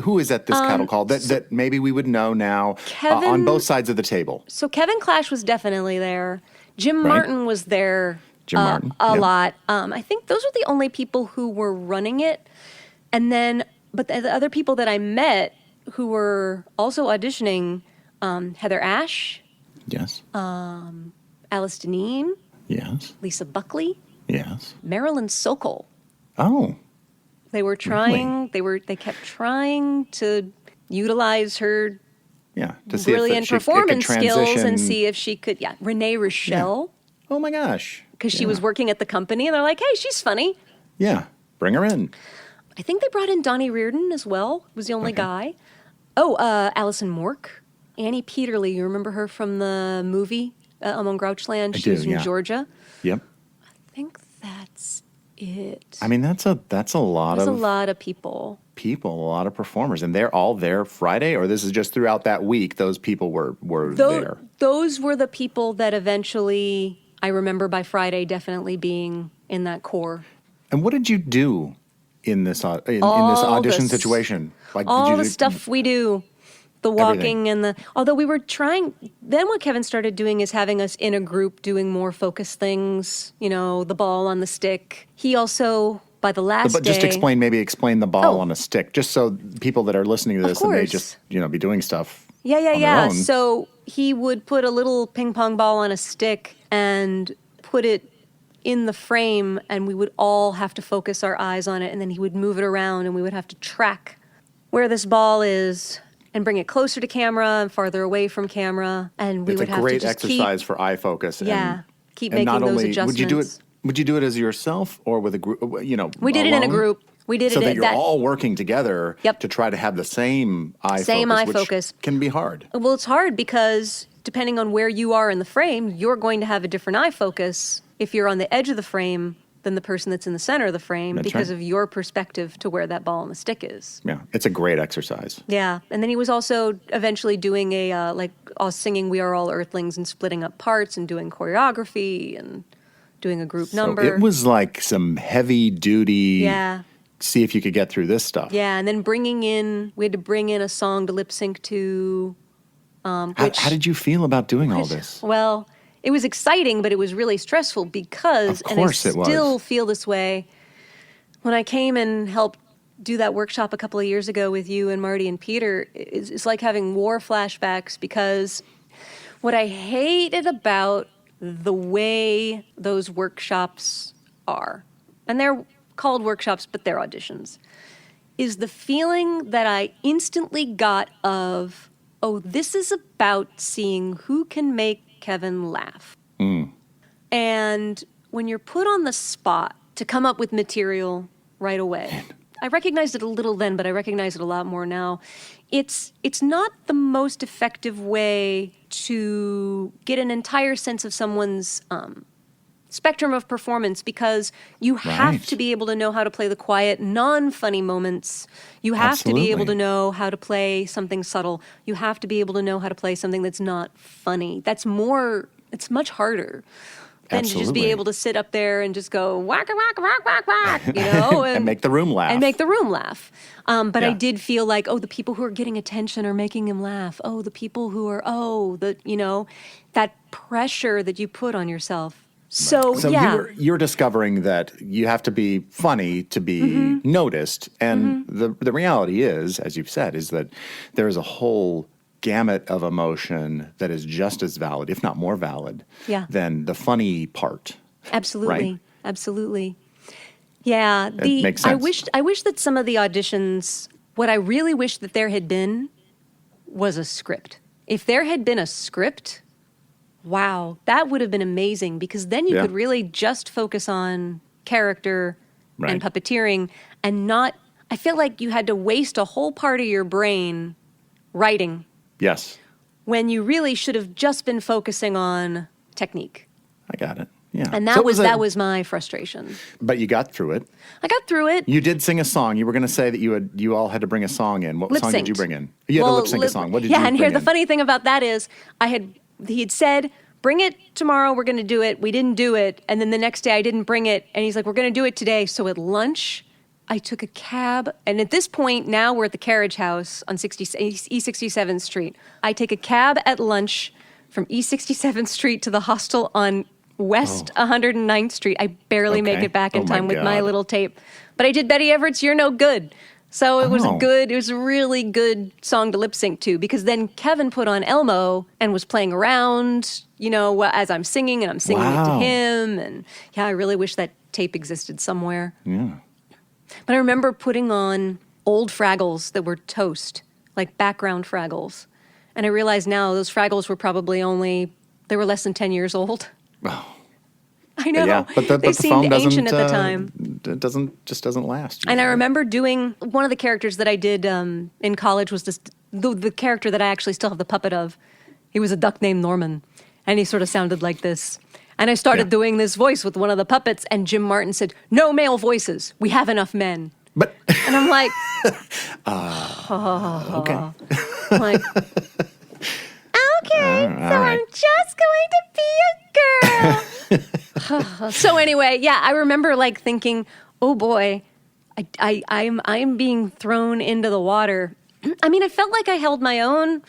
who is at this cattle call that maybe we would know now Kevin- on both sides of the table? So Kevin Clash was definitely there. Jim Right. Martin was there Jim Martin, a yeah. lot. I think those were the only people who were running it. And then, but the other people that I met who were also auditioning, Heather Ash, Yes. Alice Deneen, Yes. Lisa Buckley, Yes. Marilyn Sokol. Oh. They were trying. They kept trying to utilize her Yeah. To see brilliant if it could performance skills and transition. see if she could. Yeah, Renee Rochelle. Oh my gosh. Because she was working at the company, and they're like, hey, she's funny. Yeah. Bring her in. I think they brought in Donnie Reardon as well, was the only guy. Oh, Allison Mork. Annie Peterly, you remember her from the movie Among Grouchland? I She was do, from yeah. Georgia. Yep. I think that's it. I mean, that's a lot There's of a lot of people. people, a lot of performers, and they're all there Friday, or this is just throughout that week. Those people were there. Those were the people that eventually, I remember by Friday definitely being in that core. And what did you do in this in this All audition the situation? Like, All did you the do- stuff we do, the walking Everything. although we were trying, then what Kevin started doing is having us in a group doing more focused things, the ball on the stick. He also, by the last But day. just explain the ball Oh. on a stick, just so people that are listening to this and they course. just be doing stuff. Yeah. on their own. So he would put a little ping pong ball on a stick and put it in the frame, and we would all have to focus our eyes on it, and then he would move it around, and we would have to track where this ball is and bring it closer to camera and farther away from camera, and we It's would a have to great just exercise for eye focus. keep and making not those only adjustments. would you do it as yourself or with a group? We did it in a alone? group. We did so it that at you're that. all working together Yep. to try to have the same eye Same focus, eye which focus. can be hard. Well, it's hard because depending on where you are in the frame, you're going to have a different eye focus if you're on the edge of the frame than the person that's in the center of the frame That's because right. of your perspective to where that ball on the stick is. Yeah, it's a great exercise. Yeah, and then he was also eventually doing singing "We Are All Earthlings" and splitting up parts and doing choreography and doing a group number. So it was like some heavy duty. Yeah. See if you could get through this stuff. Yeah, and then we had to bring in a song to lip sync to. How did you feel about doing all this? Well, it was exciting, but it was really stressful because, Of course and I it was. still feel this way. When I came and helped do that workshop a couple of years ago with you and Marty and Peter, it's like having war flashbacks because what I hated about the way those workshops are, and they're called workshops, but they're auditions, is the feeling that I instantly got of, oh, this is about seeing who can make Kevin laugh. And when you're put on the spot to come up with material right away, I recognized it a little then, but I recognize it a lot more now. It's not the most effective way to get an entire sense of someone's spectrum of performance because you have Right. to be able to know how to play the quiet, non-funny moments. You have to be able Absolutely. to know how to play something subtle. You have to be able to know how to play something that's not funny. It's much harder than to just Absolutely. be able to sit up there and just go whack, whack, whack, whack, whack, and, And make the room laugh. And make the room laugh. But I Yeah. did feel like, the people who are getting attention are making him laugh. Oh, the people who are, that pressure that you put on yourself. So yeah. you're discovering that you have to be funny to be noticed, and the reality is, as you've said, is that there is a whole gamut of emotion that is just as valid, if not more valid, Yeah. than the funny part. Absolutely. Right? Absolutely. Yeah. makes I sense. wish that some of the auditions, what I really wish that there had been was a script. If there had been a script, wow, that would have been amazing, because then you Yeah. could really just focus on character Right. and puppeteering and not, I feel like you had to waste a whole part of your brain writing Yes, when you really should have just been focusing on technique. I got it. Yeah. And So that it was a- that was my frustration. But you got through it. I got through it. You did sing a song. You were going to say that you all had to bring a song in. What song did you Lip-synced. bring in? You had to lip sync a song. What did yeah, you and bring here the in? funny thing about that is he had said, bring it tomorrow, we're going to do it. We didn't do it. And then the next day I didn't bring it. And he's like, we're going to do it today. So at lunch, I took a cab. And at this point, now we're at the Carriage House on E67th Street. I take a cab at lunch from E67th Street to the hostel on West 109th Street. I barely make Okay. it back in Oh my time with my God. little tape. But I did Betty Everett's You're No Good. So it was Oh. it was a really good song to lip sync to, because then Kevin put on Elmo and was playing around, as I'm singing, and I'm singing it to Wow. him. And yeah, I really wish that tape existed somewhere. Yeah. But I remember putting on old Fraggles that were toast, like background Fraggles. And I realize now those Fraggles were probably they were less than 10 years old. Oh. I know. Yeah, but the they phone seemed doesn't ancient at the time. It doesn't last. And I usually. remember doing one of the characters that I did in college was the character that I actually still have the puppet of. He was a duck named Norman, and he sort of sounded like this. And I started Yeah. doing this voice with one of the puppets, and Jim Martin said, "No male voices. We have enough men." But And I'm like, okay. I'm like, okay, All so right. I'm just going to be a girl. So anyway, yeah, I remember like thinking, oh boy, I'm being thrown into the water. I mean, I felt like I held my own.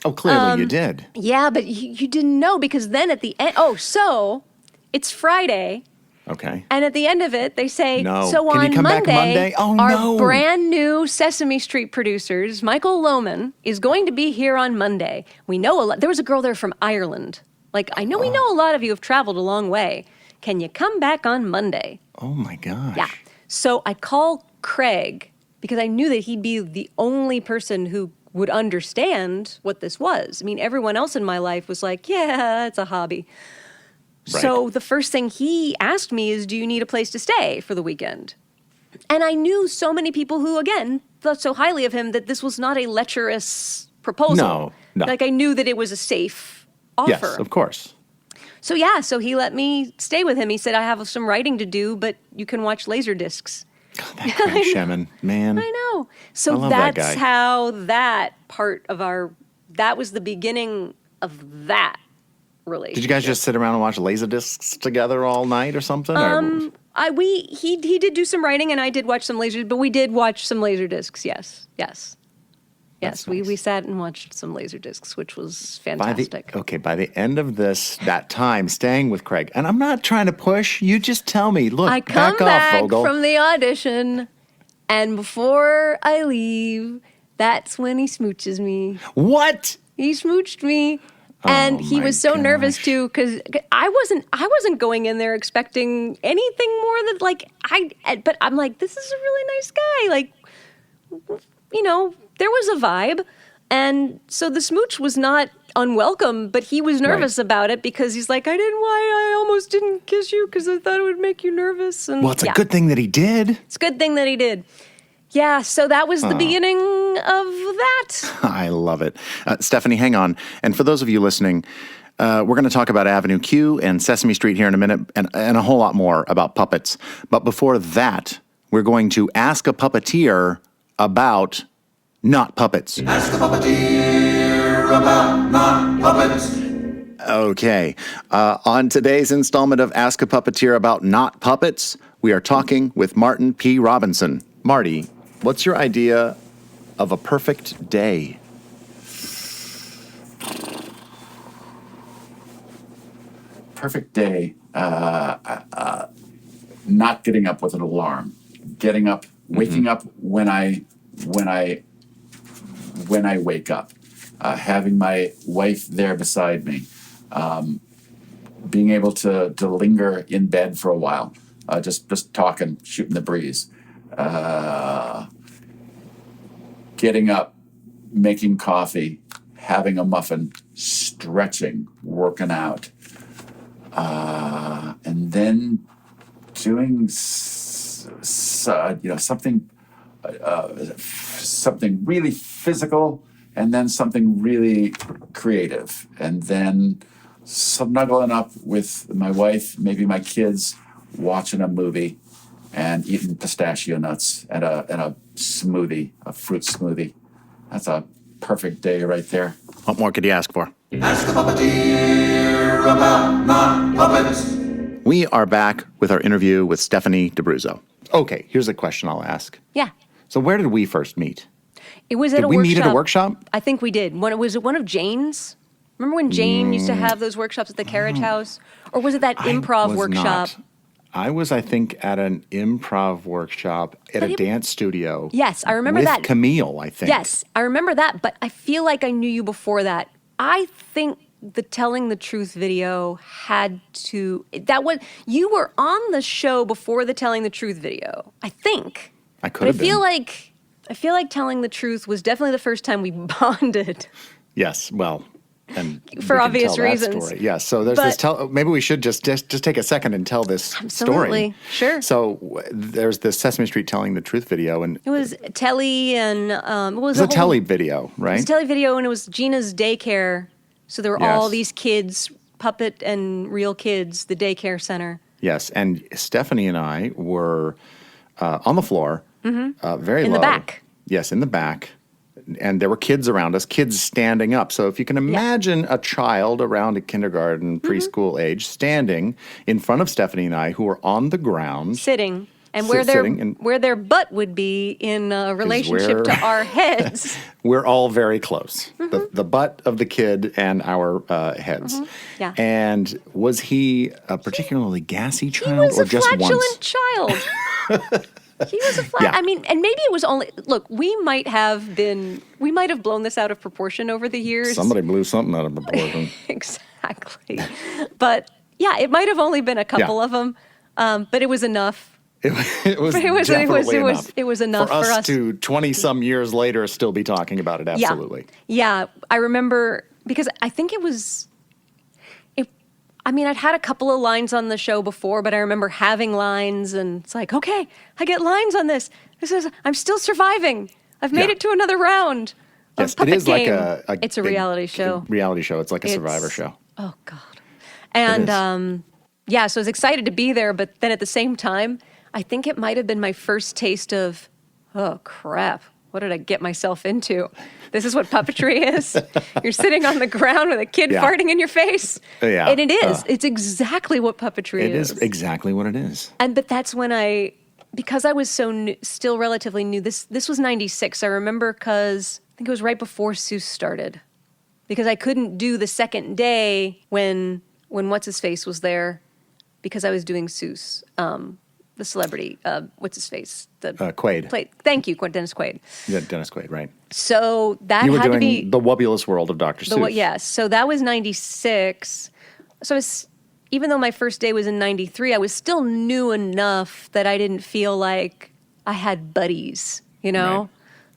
Oh, clearly you did. Yeah, but you didn't know, because then at the end, so it's Friday. Okay. And at the end of it, they say, No. so Can you on come back Monday? Oh, our no. brand new Sesame Street producers, Michael Lohman, is going to be here on Monday. We know a lot. There was a girl there from Ireland. Like, I know we know a lot of you have traveled a long way. Can you come back on Monday? Oh my gosh. Yeah. So I call Craig, because I knew that he'd be the only person who would understand what this was. I mean, everyone else in my life was like, yeah, it's a hobby. Right. So the first thing he asked me is, do you need a place to stay for the weekend? And I knew so many people who, again, thought so highly of him that this was not a lecherous proposal. No. Like, I knew that it was a safe offer. Yes, of course. So yeah, so he let me stay with him. He said, I have some writing to do, but you can watch Laserdiscs. God, that Craig Shemin, man. I know. I So love that that's guy. how that part of that was the beginning of that relationship. Did you guys just sit around and watch Laserdiscs together all night or something? He did do some writing, and I did watch some but we did watch some Laserdiscs. Yes. That's We nice. sat and watched some Laserdiscs, which was by fantastic. the end of that time staying with Craig, and I'm not trying to push, you just tell me, look, I come back off, Vogel. from the audition, and before I leave, that's when he smooches me. What? He smooched me. And he my was so nervous gosh. too, because I wasn't going in there expecting anything more than but I'm like, this is a really nice guy. Like, there was a vibe. And so the smooch was not unwelcome, but he was nervous about it, because he's like, I almost didn't kiss you because I thought it would make you nervous. And Well, it's a good thing that he did. It's a good thing that he did. Yeah, so that was the beginning of that. I love it. Stephanie, hang on. And for those of you listening, we're going to talk about Avenue Q and Sesame Street here in a minute, and a whole lot more about puppets. But before that, we're going to ask a puppeteer about not puppets. Ask the puppeteer about not puppets. Okay. On today's installment of Ask a Puppeteer About Not Puppets, we are talking with Martin P. Robinson. Marty, what's your idea of a perfect day? Perfect day. Not getting up with an alarm. Getting up, waking up when I wake up. having my wife there beside me, being able to linger in bed for a while, just talking, shooting the breeze, getting up, making coffee, having a muffin, stretching, working out, and then doing something really physical, and then something really creative, and then snuggling up with my wife, maybe my kids, watching a movie, and eating pistachio nuts and a smoothie, a fruit smoothie. That's a perfect day right there. What more could you ask for? Ask the puppeteer about my puppets. We are back with our interview with Stephanie D'Abruzzo. Okay, here's a question I'll ask. Yeah. So where did we first meet? It was at Did a we workshop. meet at a workshop? I think we did. Was it one of Jane's? Remember when Jane used to have those workshops at the Carriage House? Or was it that improv I was workshop? not. I was, I think, at an improv workshop at a dance studio. Yes, I remember with that. Camille, I think. Yes, I remember that, but I feel like I knew you before that. I think the Telling the Truth video you were on the show before the Telling the Truth video, I think. I could have been. I feel like Telling the Truth was definitely the first time we bonded. Yes, well, and For we can obvious tell that reasons. story. Yes, so there's maybe we should just take a second and tell this Absolutely. story. Sure. So there's this Sesame Street Telling the Truth video, and It was Telly and it was a Telly video, right? It was a Telly video, and it was Gina's daycare. So there were all Yes. these kids, puppet and real kids, the daycare center. Yes, and Stephanie and I were on the floor, very In low. the back. Yes, in the back. And there were kids around us, kids standing up. So if you can imagine a child around a kindergarten, preschool age, standing in front of Stephanie and I, who are on the ground. Sitting. And Sitting, where their butt would be in relationship where- to our heads. We're all very close. The butt of the kid and our heads. Yeah. And was he a particularly gassy He child was or a just flatulent once? child. He was a Yeah. I mean, and maybe it was only, look, we might have blown this out of proportion over the years. Somebody blew something out of proportion. Exactly. But yeah, it might have only been a couple of them, but it was enough. It was definitely enough. It was enough for us to 20-some years later still be talking about it. Absolutely. Yeah, I remember because I think I'd had a couple of lines on the show before, but I remember having lines, and it's like, okay, I get lines on this. I'm still surviving. I've made it to another round. Yes, Puppet it is Game. like It's a big reality show. Reality show. It's like a Survivor show. Oh God. And so I was excited to be there, but then at the same time, I think it might have been my first taste of, oh crap, what did I get myself into? This is what puppetry is. You're sitting on the ground with a kid farting in your face. Yeah. And it is. It's exactly what puppetry is. It is exactly what it is. But that's when because I was so new, still relatively new, this was 96. I remember because I think it was right before Seuss started. Because I couldn't do the second day when What's-His-Face was there because I was doing Seuss. The celebrity, what's his face? Quaid. Thank you, Dennis Quaid. Yeah, Dennis Quaid, right. So that You were had to doing be The Wubulous World of Dr. Seuss. Yes. So that was 96. So even though my first day was in 93, I was still new enough that I didn't feel like I had buddies, you know? Right.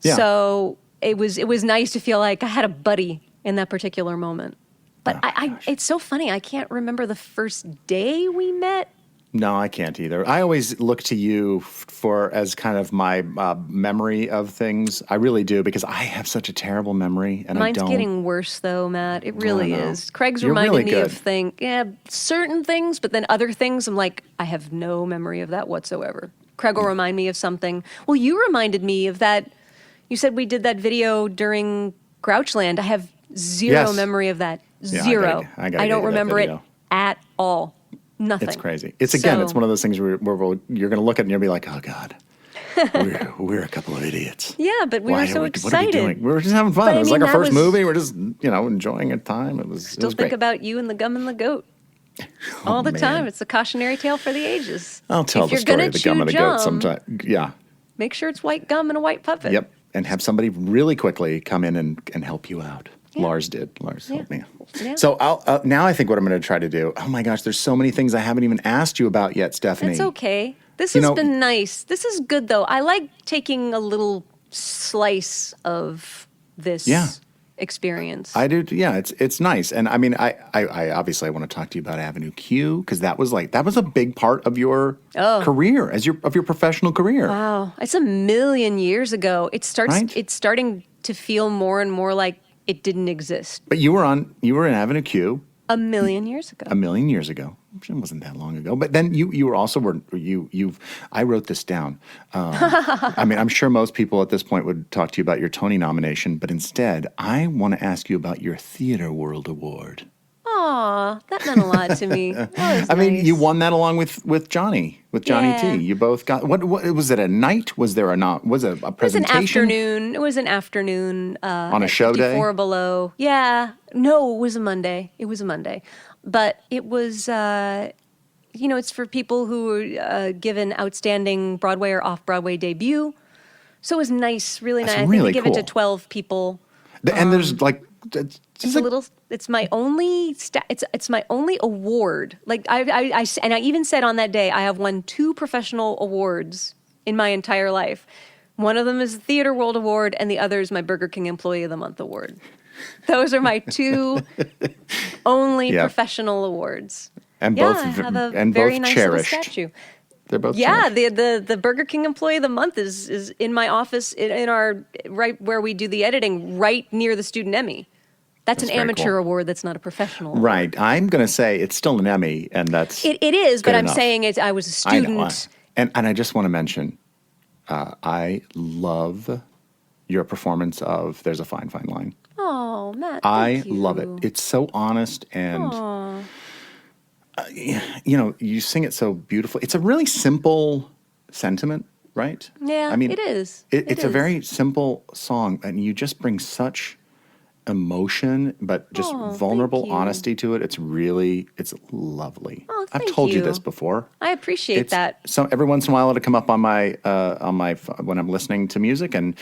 Yeah. So it was nice to feel like I had a buddy in that particular moment. But it's so funny. I can't remember the first day we met. No, I can't either. I always look to you as kind of my memory of things. I really do, because I have such a terrible memory, and Mine's I don't. getting worse, though, Matt. It really know. is. Craig's You're reminding really me good. of certain things, but then other things, I'm like, I have no memory of that whatsoever. Craig will remind me of something. Well, you reminded me of that. You said we did that video during Grouchland. I have zero memory of that. Yeah, Zero. I gotta I don't get you that remember it video. at all. Nothing. It's crazy. It's one of those things where you're going to look at it and you'll be like, oh God, we're a couple of idiots. Yeah, but we were so excited. What are we doing? We were just having fun. But It was I mean, like our that first was- movie. We're just, enjoying a time. It was Still great. think about you and the gum and the goat. All the time. It's a cautionary tale for the ages. I'll tell If the you're story gonna of the gum and the goat chew sometime. Yeah. Make sure it's white gum and a white puppet. Yep. And have somebody really quickly come in and help you out. Lars did. Lars helped me. Yeah. So now I think what I'm going to try to do. Oh my gosh, there's so many things I haven't even asked you about yet, Stephanie. It's okay. This You has know- been nice. This is good, though. I like taking a little slice of this experience. I do. Yeah, it's nice. And I mean, I obviously I want to talk to you about Avenue Q because that was a big part of your career of your professional career. Wow, it's a million years ago. It's starting to feel more and more like it didn't exist. But you were in Avenue Q a million years ago. A million years ago. It wasn't that long ago. But then you were also I wrote this down. I mean, I'm sure most people at this point would talk to you about your Tony nomination, but instead, I want to ask you about your Theater World Award. Aw, that meant a lot to me. I mean, you won that along with Johnny T. You both got what was it? A night? Was it a presentation? It was an afternoon. On a show day? 4 Below. Yeah. No, it was a Monday. But it was, it's for people who were given outstanding Broadway or off-Broadway debut. So it was nice, really nice. That's I think really they give it to cool. 12 people. And there's like... It's my only it's my only award. Like I even said on that day I have won 2 professional awards in my entire life. One of them is the Theater World Award, and the other is my Burger King Employee of the Month Award. Those are my 2 only professional awards. And yeah, both I have a and very both nice cherished. little statue. They're both Yeah, cherished. the Burger King Employee of the Month is in my office in our right where we do the editing, right near the Student Emmy. That's an very amateur cool. award. That's not a professional award. Right. I'm going to say it's still an Emmy, and that's It is, but good I'm enough. saying I was a student. I know. And I just want to mention, I love your performance of "There's a Fine, Fine Line." Oh, Matt, I thank you. love it. It's so honest, and you sing it so beautifully. It's a really simple sentiment, right? Yeah, I mean, it is. It's a very simple song, and you just bring such emotion, but just vulnerable thank you. honesty to it. It's lovely. Oh, I've thank told you you. this before. I appreciate that. So every once in a while, it'll come up on my when I'm listening to music, and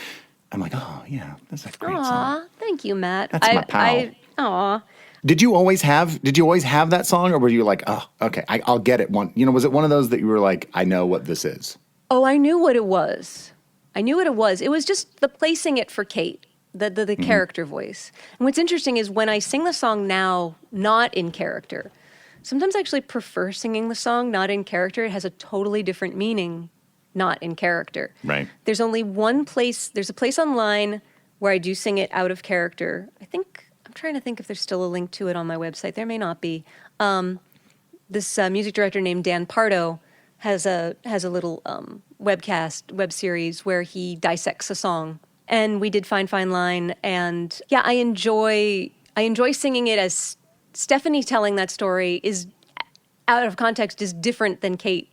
I'm like, oh yeah, that's a great song. Aw, thank you, Matt. That's my pal. Aw. Did you always have that song, or were you like, oh, okay, I'll get it one? Was it one of those that you were like, I know what this is? Oh, I knew what it was. It was just the placing it for Kate, the character voice. And what's interesting is when I sing the song now, not in character, sometimes I actually prefer singing the song not in character. It has a totally different meaning, not in character. Right. There's only one place, there's a place online where I do sing it out of character. I'm trying to think if there's still a link to it on my website. There may not be. This music director named Dan Pardo has a little web series where he dissects a song. And we did Fine Fine Line, and yeah, I enjoy singing it as Stephanie telling that story is out of context is different than Kate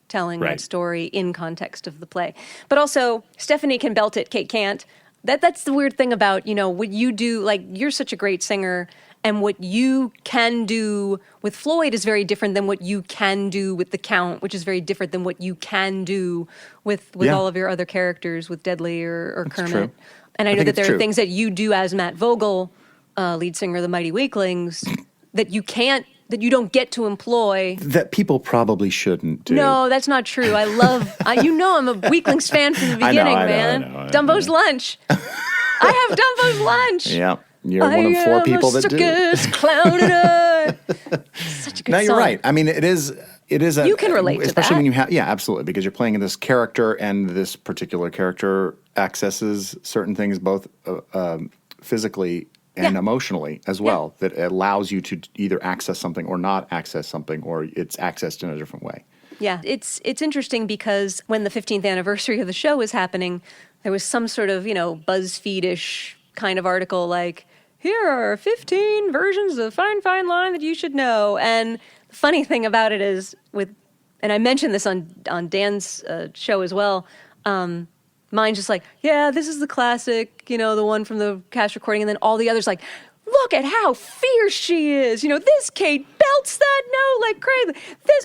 telling that story in context of the play. But also Stephanie can belt it, Kate can't. That's the weird thing about, what you do, like you're such a great singer, and what you can do with Floyd is very different than what you can do with The Count, which is very different than what you can do with all of your other characters, with Deadly or Kermit. True. And I know think that it's there true. are things that you do as Matt Vogel, lead singer of the Mighty Weaklings, that you don't get to employ. That people probably shouldn't do. No, that's not true. I love, I'm a Weaklings fan from the beginning, man. I know. Dumbo's Lunch. I have Dumbo's Lunch. Yeah. You're one of 4 people that do. Circus clown and I. Such a good No, song. you're right. I mean, it is a... You can relate to especially that. when you have... Yeah, absolutely. Because you're playing this character, and this particular character accesses certain things both physically and emotionally as well, that allows you to either access something or not access something, or it's accessed in a different way. Yeah, it's interesting because when the 15th anniversary of the show was happening, there was some sort of, BuzzFeed-ish kind of article like, here are 15 versions of Fine Fine Line that you should know. And the funny thing about it is and I mentioned this on Dan's show as well, mine's just like, yeah, this is the classic, the one from the cast recording. And then all the others like, look at how fierce she is. This Kate belts that note like crazy.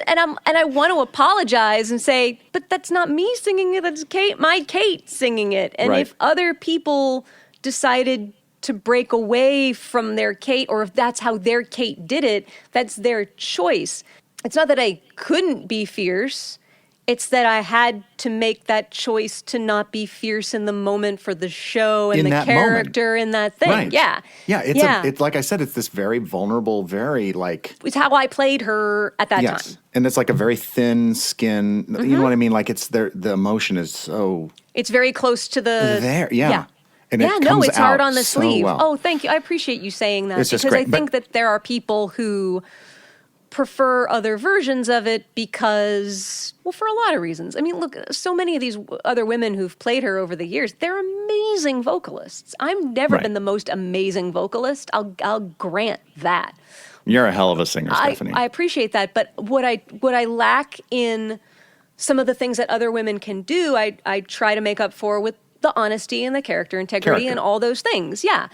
And I want to apologize and say, but that's not me singing it. That's my Kate singing it. And Right. if other people decided to break away from their Kate, or if that's how their Kate did it, that's their choice. It's not that I couldn't be fierce. It's that I had to make that choice to not be fierce in the moment for the show and In the that character and that thing. Right. Yeah. Yeah. It's like I said, it's this very vulnerable, very like. It's how I played her at that Yes. time. And it's like a very thin skin. You know what I mean? Like the emotion is so. It's very close to the. There. Yeah. And yeah, it no, comes it's hard out on the so sleeve. well. Oh, thank you. I appreciate you saying that It's just because great, I think but- that there are people who prefer other versions of it because, well, for a lot of reasons. I mean, look, so many of these other women who've played her over the years, they're amazing vocalists. I've never Right. been the most amazing vocalist. I'll grant that. You're a hell of a singer, Stephanie. I appreciate that, but what I lack in some of the things that other women can do, I try to make up for with the honesty and the character integrity and all those things. Yeah,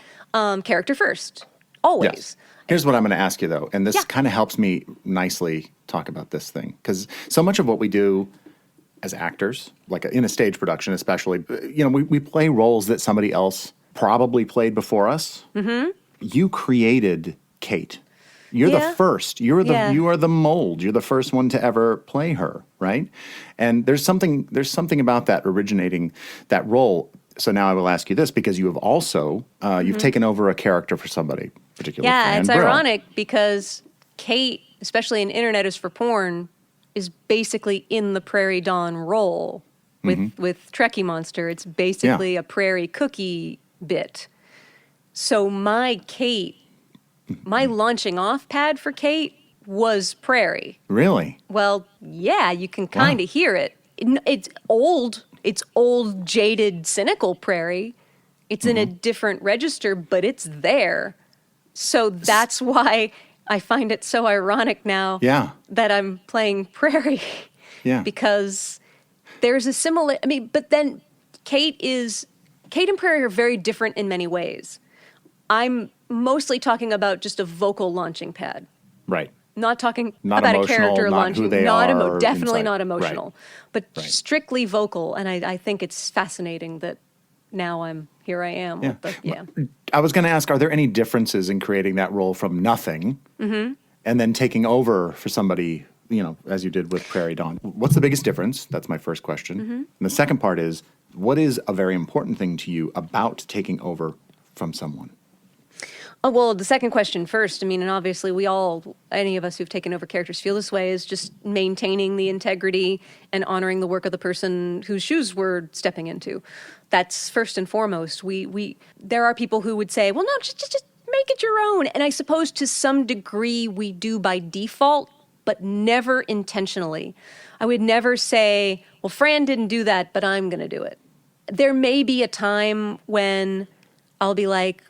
character first, always. Yes. Here's what I'm going to ask you, though, and this Yeah. kind of helps me nicely talk about this thing, because so much of what we do as actors, like in a stage production especially, we play roles that somebody else probably played before us. Mm-hmm. You created Kate. You're Yeah. the first. You are the mold. You're the first one to ever play her, right? And there's something about that originating that role. So now I will ask you this, because you have also you've taken over a character for somebody, particularly. Yeah, Fran it's Brill. ironic because Kate, especially in Internet is for Porn, is basically in the Prairie Dawn role with Telly Monster. It's basically a prairie cookie bit. So my Kate, my launching off pad for Kate was Prairie. Really? Well, yeah, you can kind of hear it. It's old. It's old, jaded, cynical Prairie. It's in a different register, but it's there. So that's why I find it so ironic now that I'm playing Prairie. Yeah. Because there's a similar, but then Kate and Prairie are very different in many ways. I'm mostly talking about just a vocal launching pad. Right. Not talking Not about a emotional, character not launching. who they are Definitely inside. not emotional. Right. But Right. strictly vocal. And I think it's fascinating that now here I am. Yeah. With the, I was going to ask, are there any differences in creating that role from nothing and then taking over for somebody, as you did with Prairie Dawn? What's the biggest difference? That's my first question. And the second part is, what is a very important thing to you about taking over from someone? Oh, well, the second question first. And obviously any of us who've taken over characters feel this way, is just maintaining the integrity and honoring the work of the person whose shoes we're stepping into. That's first and foremost. There are people who would say, well, no, just make it your own. And I suppose to some degree we do by default, but never intentionally. I would never say, well, Fran didn't do that, but I'm going to do it. There may be a time when I'll be like,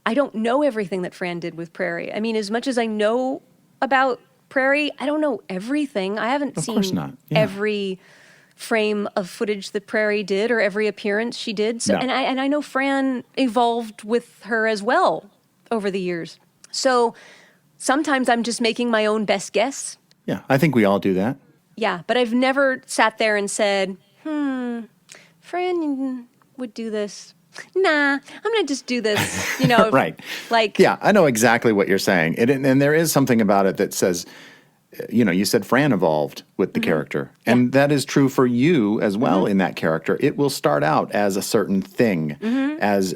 I don't know everything that Fran did with Prairie. As much as I know about Prairie, I don't know everything. I haven't seen every frame of footage that Prairie did or every appearance she did. So, and I know Fran evolved with her as well over the years. So sometimes I'm just making my own best guess. Yeah, I think we all do that. Yeah, but I've never sat there and said, Fran would do this. Nah, I'm going to just do this, Right. Yeah, I know exactly what you're saying. And there is something about it that says, you said Fran evolved with the character. And that is true for you as well in that character. It will start out as a certain thing, as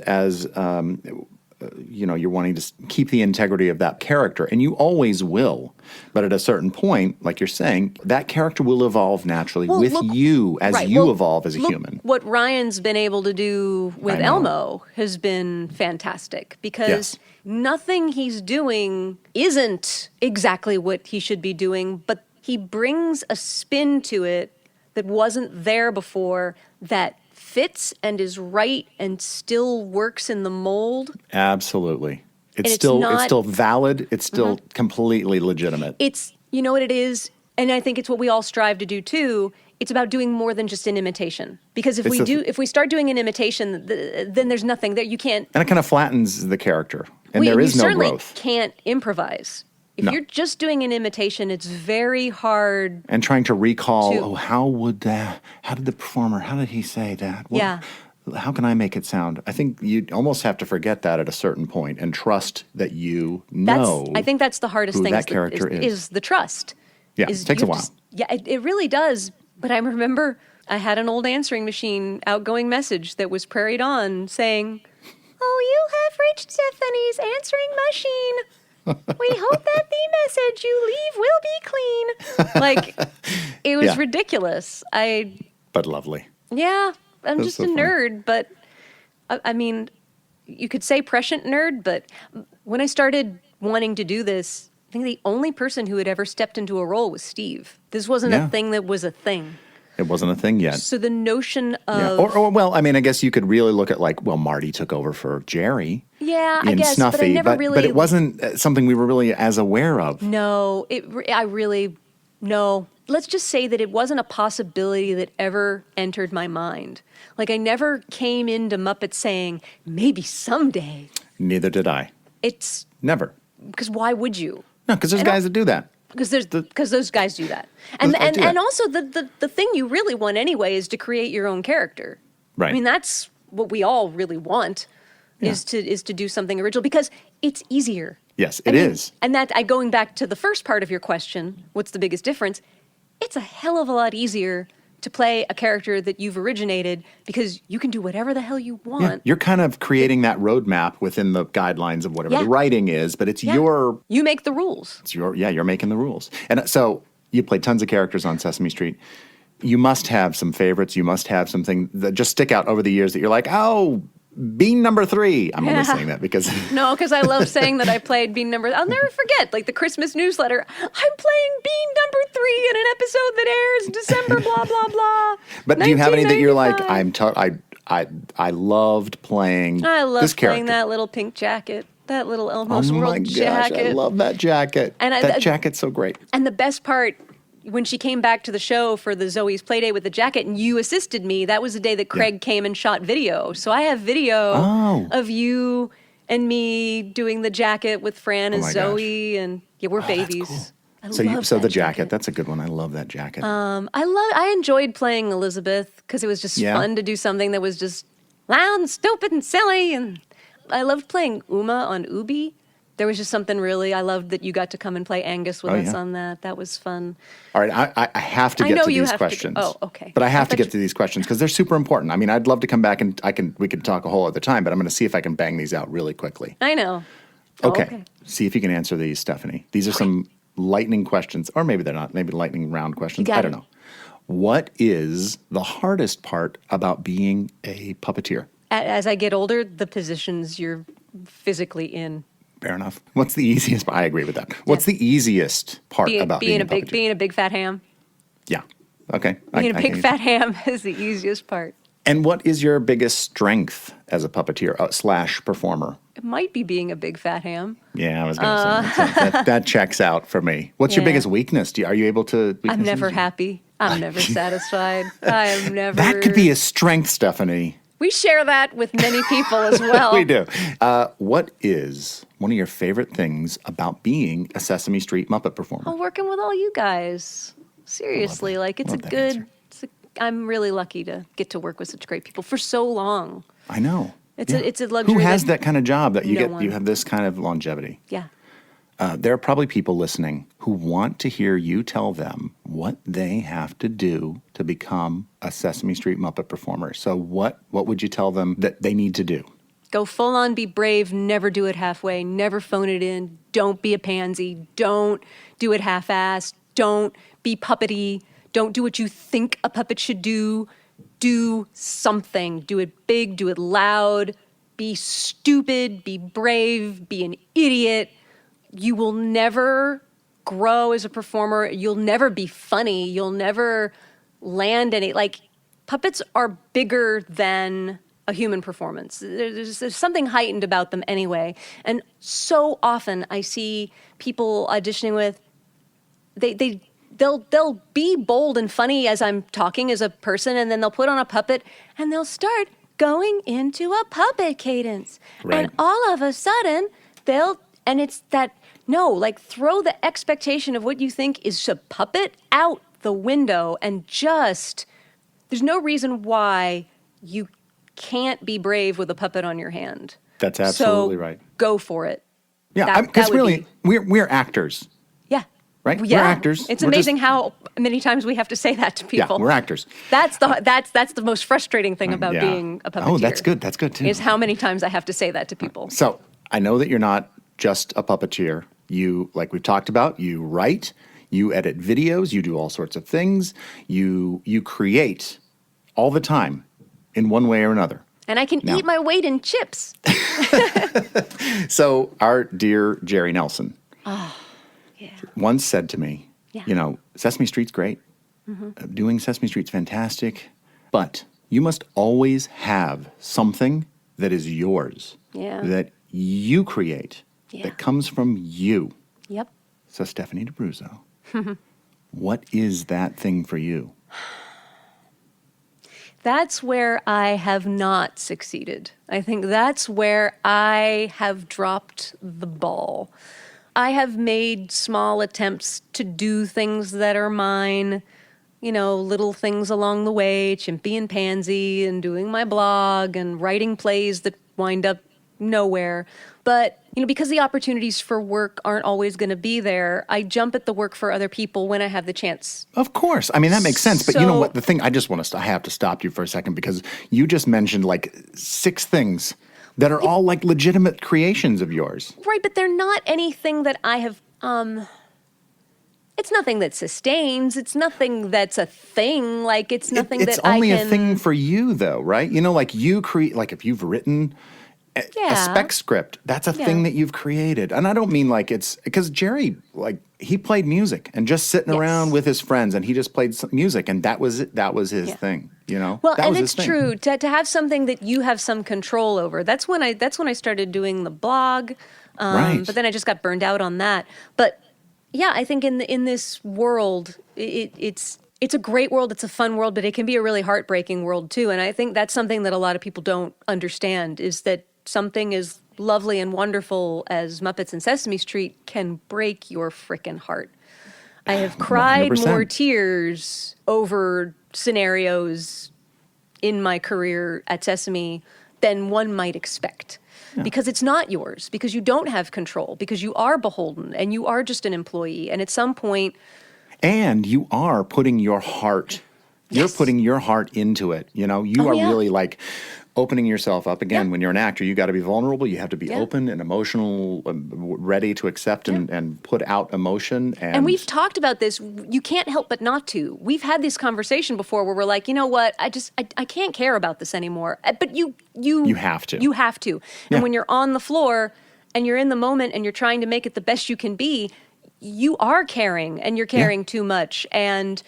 you're wanting to keep the integrity of that character. And you always will. But at a certain point, like you're saying, that character will evolve naturally with you as you evolve as a human. What Ryan's been able to do with Elmo has been fantastic because nothing he's doing isn't exactly what he should be doing, but he brings a spin to it that wasn't there before that fits and is right and still works in the mold. Absolutely. It's still valid. It's still completely legitimate. It's, you know what it is? And I think it's what we all strive to do too. It's about doing more than just an imitation. Because if we start doing an imitation, then there's nothing there. You can't. And it kind of flattens the character. And there is no growth. You certainly can't improvise. If you're just doing an imitation, it's very hard. And trying to recall, how did the performer, how did he say that? how can I make it sound? I think you almost have to forget that at a certain point and trust that you know. I think that's the hardest who thing that character is the trust. Yeah, it takes a while. It really does. But I remember I had an old answering machine outgoing message that was Prairie Dawn saying, "Oh, you have reached Stephanie's answering machine. We hope that the message you leave will be clean." Like, it was ridiculous. But lovely. Yeah, I'm That's just so a funny. nerd, but I mean, you could say prescient nerd, but when I started wanting to do this, I think the only person who had ever stepped into a role was Steve. This wasn't a thing that was a thing. It wasn't a thing yet. So the notion of... Yeah. Or, well, I mean, I guess you could really look at like, well, Marty took over for Jerry. Yeah, I in guess, Snuffy, but I never really... But it wasn't something we were really as aware of. No, no. Let's just say that it wasn't a possibility that ever entered my mind. Like, I never came into Muppet saying, maybe someday. Neither did I. It's... Never. Because why would you? No, because there's guys that do that. Because those guys do that. And also the thing you really want anyway is to create your own character. Right. I mean, that's what we all really want is to do something original because it's easier. Yes, it is. And going back to the first part of your question, what's the biggest difference? It's a hell of a lot easier to play a character that you've originated because you can do whatever the hell you want. Yeah, you're kind of creating that roadmap within the guidelines of whatever the writing is, but it's your... You make the rules. It's you're making the rules. And so you played tons of characters on Sesame Street. You must have some favorites. You must have something that just stick out over the years that you're like, oh, bean number 3. I'm only saying that because... No, because I love saying that I played bean number... I'll never forget, like the Christmas newsletter. I'm playing bean number 3 in an episode that airs December, blah, blah, blah. But do you have any that you're like, I loved playing I love this character? playing that little pink jacket, that little Oh Elmo's my World gosh, jacket. I love that jacket. And that jacket's so great. And the best part, when she came back to the show for the Zoe's Playdate with the jacket and you assisted me, that was the day that Craig came and shot video. So I have video of you and me doing the jacket with Fran and my Zoe. And we're babies. Cool. I So love the that jacket, that's a good one. I love that jacket. I enjoyed playing Elizabeth because it was just fun to do something that was just loud and stupid and silly. And I loved playing Uma on Ubi. There was just something really, I loved that you got to come and play Angus with us on that. That was fun. All right, I have to get to these questions. Okay. But I have to get to these questions because they're super important. I mean, I'd love to come back and we can talk a whole other time, but I'm going to see if I can bang these out really quickly. I know. Okay. See if you can answer these, Stephanie. These are some lightning questions, or maybe they're not. Maybe lightning round questions. I don't know. What is the hardest part about being a puppeteer? As I get older, the positions you're physically in. Fair enough. What's the easiest? I agree with that. What's the easiest part about being a puppeteer? Being a big fat ham. Yeah. Okay. Being a big fat ham is the easiest part. And what is your biggest strength as a puppeteer / performer? It might be being a big fat ham. Yeah, I was going to say that checks out for me. What's your biggest weakness? Are you able to? I'm never happy. I'm never satisfied. I am never. That could be a strength, Stephanie. We share that with many people as well. We do. What is one of your favorite things about being a Sesame Street Muppet performer? Oh, working with all you guys. Seriously, like it's a good. I'm really lucky to get to work with such great people for so long. I know. It's a luxury. Who has that kind of job that you no get? one. You have this kind of longevity. Yeah. There are probably people listening who want to hear you tell them what they have to do to become a Sesame Street Muppet performer. So what would you tell them that they need to do? Go full on, be brave, never do it halfway, never phone it in, don't be a pansy, don't do it half-assed, don't be puppety, don't do what you think a puppet should do something, do it big, do it loud, be stupid, be brave, be an idiot. You will never grow as a performer. You'll never be funny. You'll never land any, like, puppets are bigger than a human performance. There's something heightened about them anyway. And so often I see people auditioning with, they'll be bold and funny as I'm talking as a person, and then they'll put on a puppet and they'll start going into a puppet cadence. Right. And all of a sudden and it's that, no, like throw the expectation of what you think is a puppet out the window and just, there's no reason why you can't be brave with a puppet on your hand. That's absolutely So right. Go for it. Yeah, That because would really, be- we're actors, Yeah. right? Yeah. We're actors. It's We're amazing just- how many times we have to say that to people. Yeah, we're actors. That's the most frustrating thing about Yeah. being a puppeteer. Oh, that's good. That's good too. Is how many times I have to say that to people. So I know that you're not just a puppeteer. You, like we've talked about, you write, you edit videos, you do all sorts of things. You create all the time in one way or another. And I can Now- eat my weight in chips. So our dear Jerry Nelson once said to me, Yeah. you know, Sesame Street's great. Doing Sesame Street's fantastic. But you must always have something that is yours, Yeah. that you create, Yeah. that comes from you. Yep. So Stephanie DeBruzzo, what is that thing for you? That's where I have not succeeded. I think that's where I have dropped the ball. I have made small attempts to do things that are mine, you know, little things along the way, Chimpy and Pansy, and doing my blog and writing plays that wind up nowhere. But, you know, because the opportunities for work aren't always going to be there, I jump at the work for other people when I have the chance. Of course. I mean, that makes sense. But you know So- what? The thing, I just want to, I have to stop you for a second because you just mentioned like 6 things that are all like legitimate creations of yours. Right, but they're not anything that I have, it's nothing that sustains. It's nothing that's a thing. Like, it's nothing It's that I only can... a thing for you though, right? You know, like you create, like if you've written a Yeah. spec script, that's a thing Yeah. that you've created. And I don't mean like it's, because Jerry, like he played music and just sitting Yes. around with his friends and he just played some music and that was it. That was his Yeah. thing, you know? Well, that and was it's his thing. true to have something that you have some control over. That's when I started doing the blog. Right. But then I just got burned out on that. But yeah, I think in this world, it's a great world. It's a fun world, but it can be a really heartbreaking world too. And I think that's something that a lot of people don't understand is that something as lovely and wonderful as Muppets and Sesame Street can break your frickin' heart. I have cried 100%. more tears over scenarios in my career at Sesame than one might expect. Because it's not yours, because you don't have control, because you are beholden and you are just an employee. And at some point, And you are putting your heart, you're Yes. putting your heart into it. You know, you Oh, are yeah. really like opening yourself up. Again, Yeah. when you're an actor, you got to be vulnerable. You have to be Yeah. open and emotional, ready to accept and put out emotion. and we've talked about this, you can't help but not to. We've had this conversation before where we're like, you know what, I can't care about this anymore. But you have to. You have to. Yeah. And when you're on the floor and you're in the moment and you're trying to make it the best you can be, you are caring and you're caring too much. And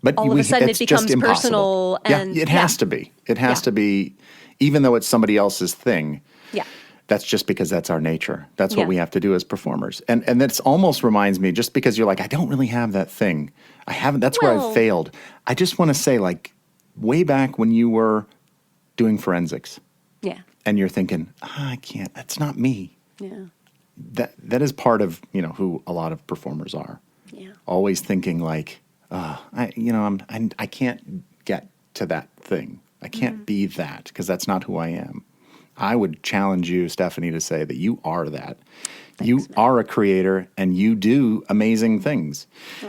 But all of a sudden it it's just becomes impossible. personal. And yeah, it has to be. It has Yeah. to be, even though it's somebody else's thing. Yeah. That's just because that's our nature. That's Yeah. what we have to do as performers. And that's almost reminds me, just because you're like, I don't really have that thing. I haven't, that's where Well- I've failed. I just want to say, like, way back when you were doing forensics Yeah. and you're thinking, I can't, that's not me. Yeah. That is part of, you know, who a lot of performers are. Yeah. Always thinking like, I can't get to that thing. I can't be that because that's not who I am. I would challenge you, Stephanie, to say that you are that. You are a creator and you do amazing things.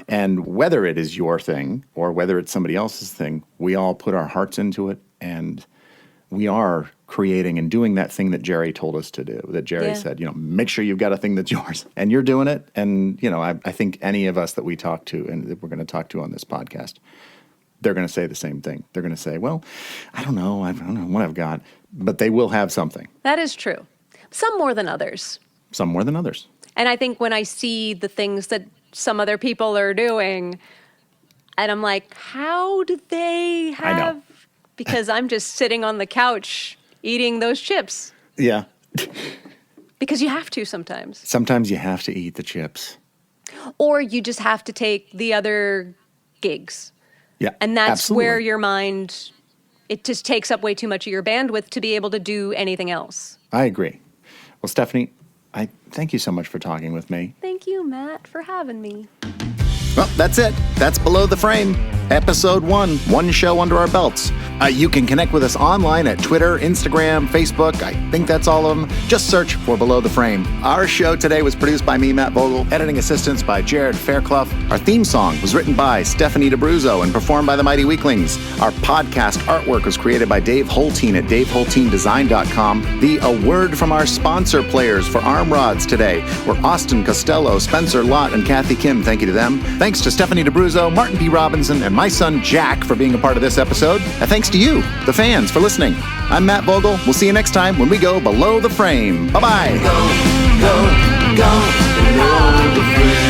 And whether it is your thing or whether it's somebody else's thing, we all put our hearts into it and we are creating and doing that thing that Jerry told us to do, that Jerry Yeah. said, you know, make sure you've got a thing that's yours. And you're doing it. And, you know, I think any of us that we talk to and that we're going to talk to on this podcast, they're going to say the same thing. They're going to say, well, I don't know what I've got. But they will have something, That is true. Some more than others. some more than others. And I think when I see the things that some other people are doing, and I'm like, how did they I know. have? Because I'm just sitting on the couch eating those chips. Yeah. Because you have to sometimes. Sometimes you have to eat the chips. Or you just have to take the other gigs. Yeah. And that's absolutely. where your mind, it just takes up way too much of your bandwidth to be able to do anything else. I agree. Well, Stephanie, I thank you so much for talking with me. Thank you, Matt, for having me. Well, that's it. That's Below the Frame, episode 1, one show under our belts. You can connect with us online at Twitter, Instagram, Facebook. I think that's all of them. Just search for Below the Frame. Our show today was produced by me, Matt Vogel. Editing assistance by Jared Fairclough. Our theme song was written by Stephanie DeBruzzo and performed by the Mighty Weaklings. Our podcast artwork was created by Dave Holteen at DaveHolteenDesign.com. A word from our sponsor players for Arm Rods today were Austin Costello, Spencer Lott, and Kathy Kim. Thank you to them. Thanks to Stephanie DeBruzzo, Martin P. Robinson, and my son Jack for being a part of this episode. And thanks to you, the fans, for listening. I'm Matt Vogel. We'll see you next time when we go Below the Frame. Bye-bye. Go, go, go below the frame.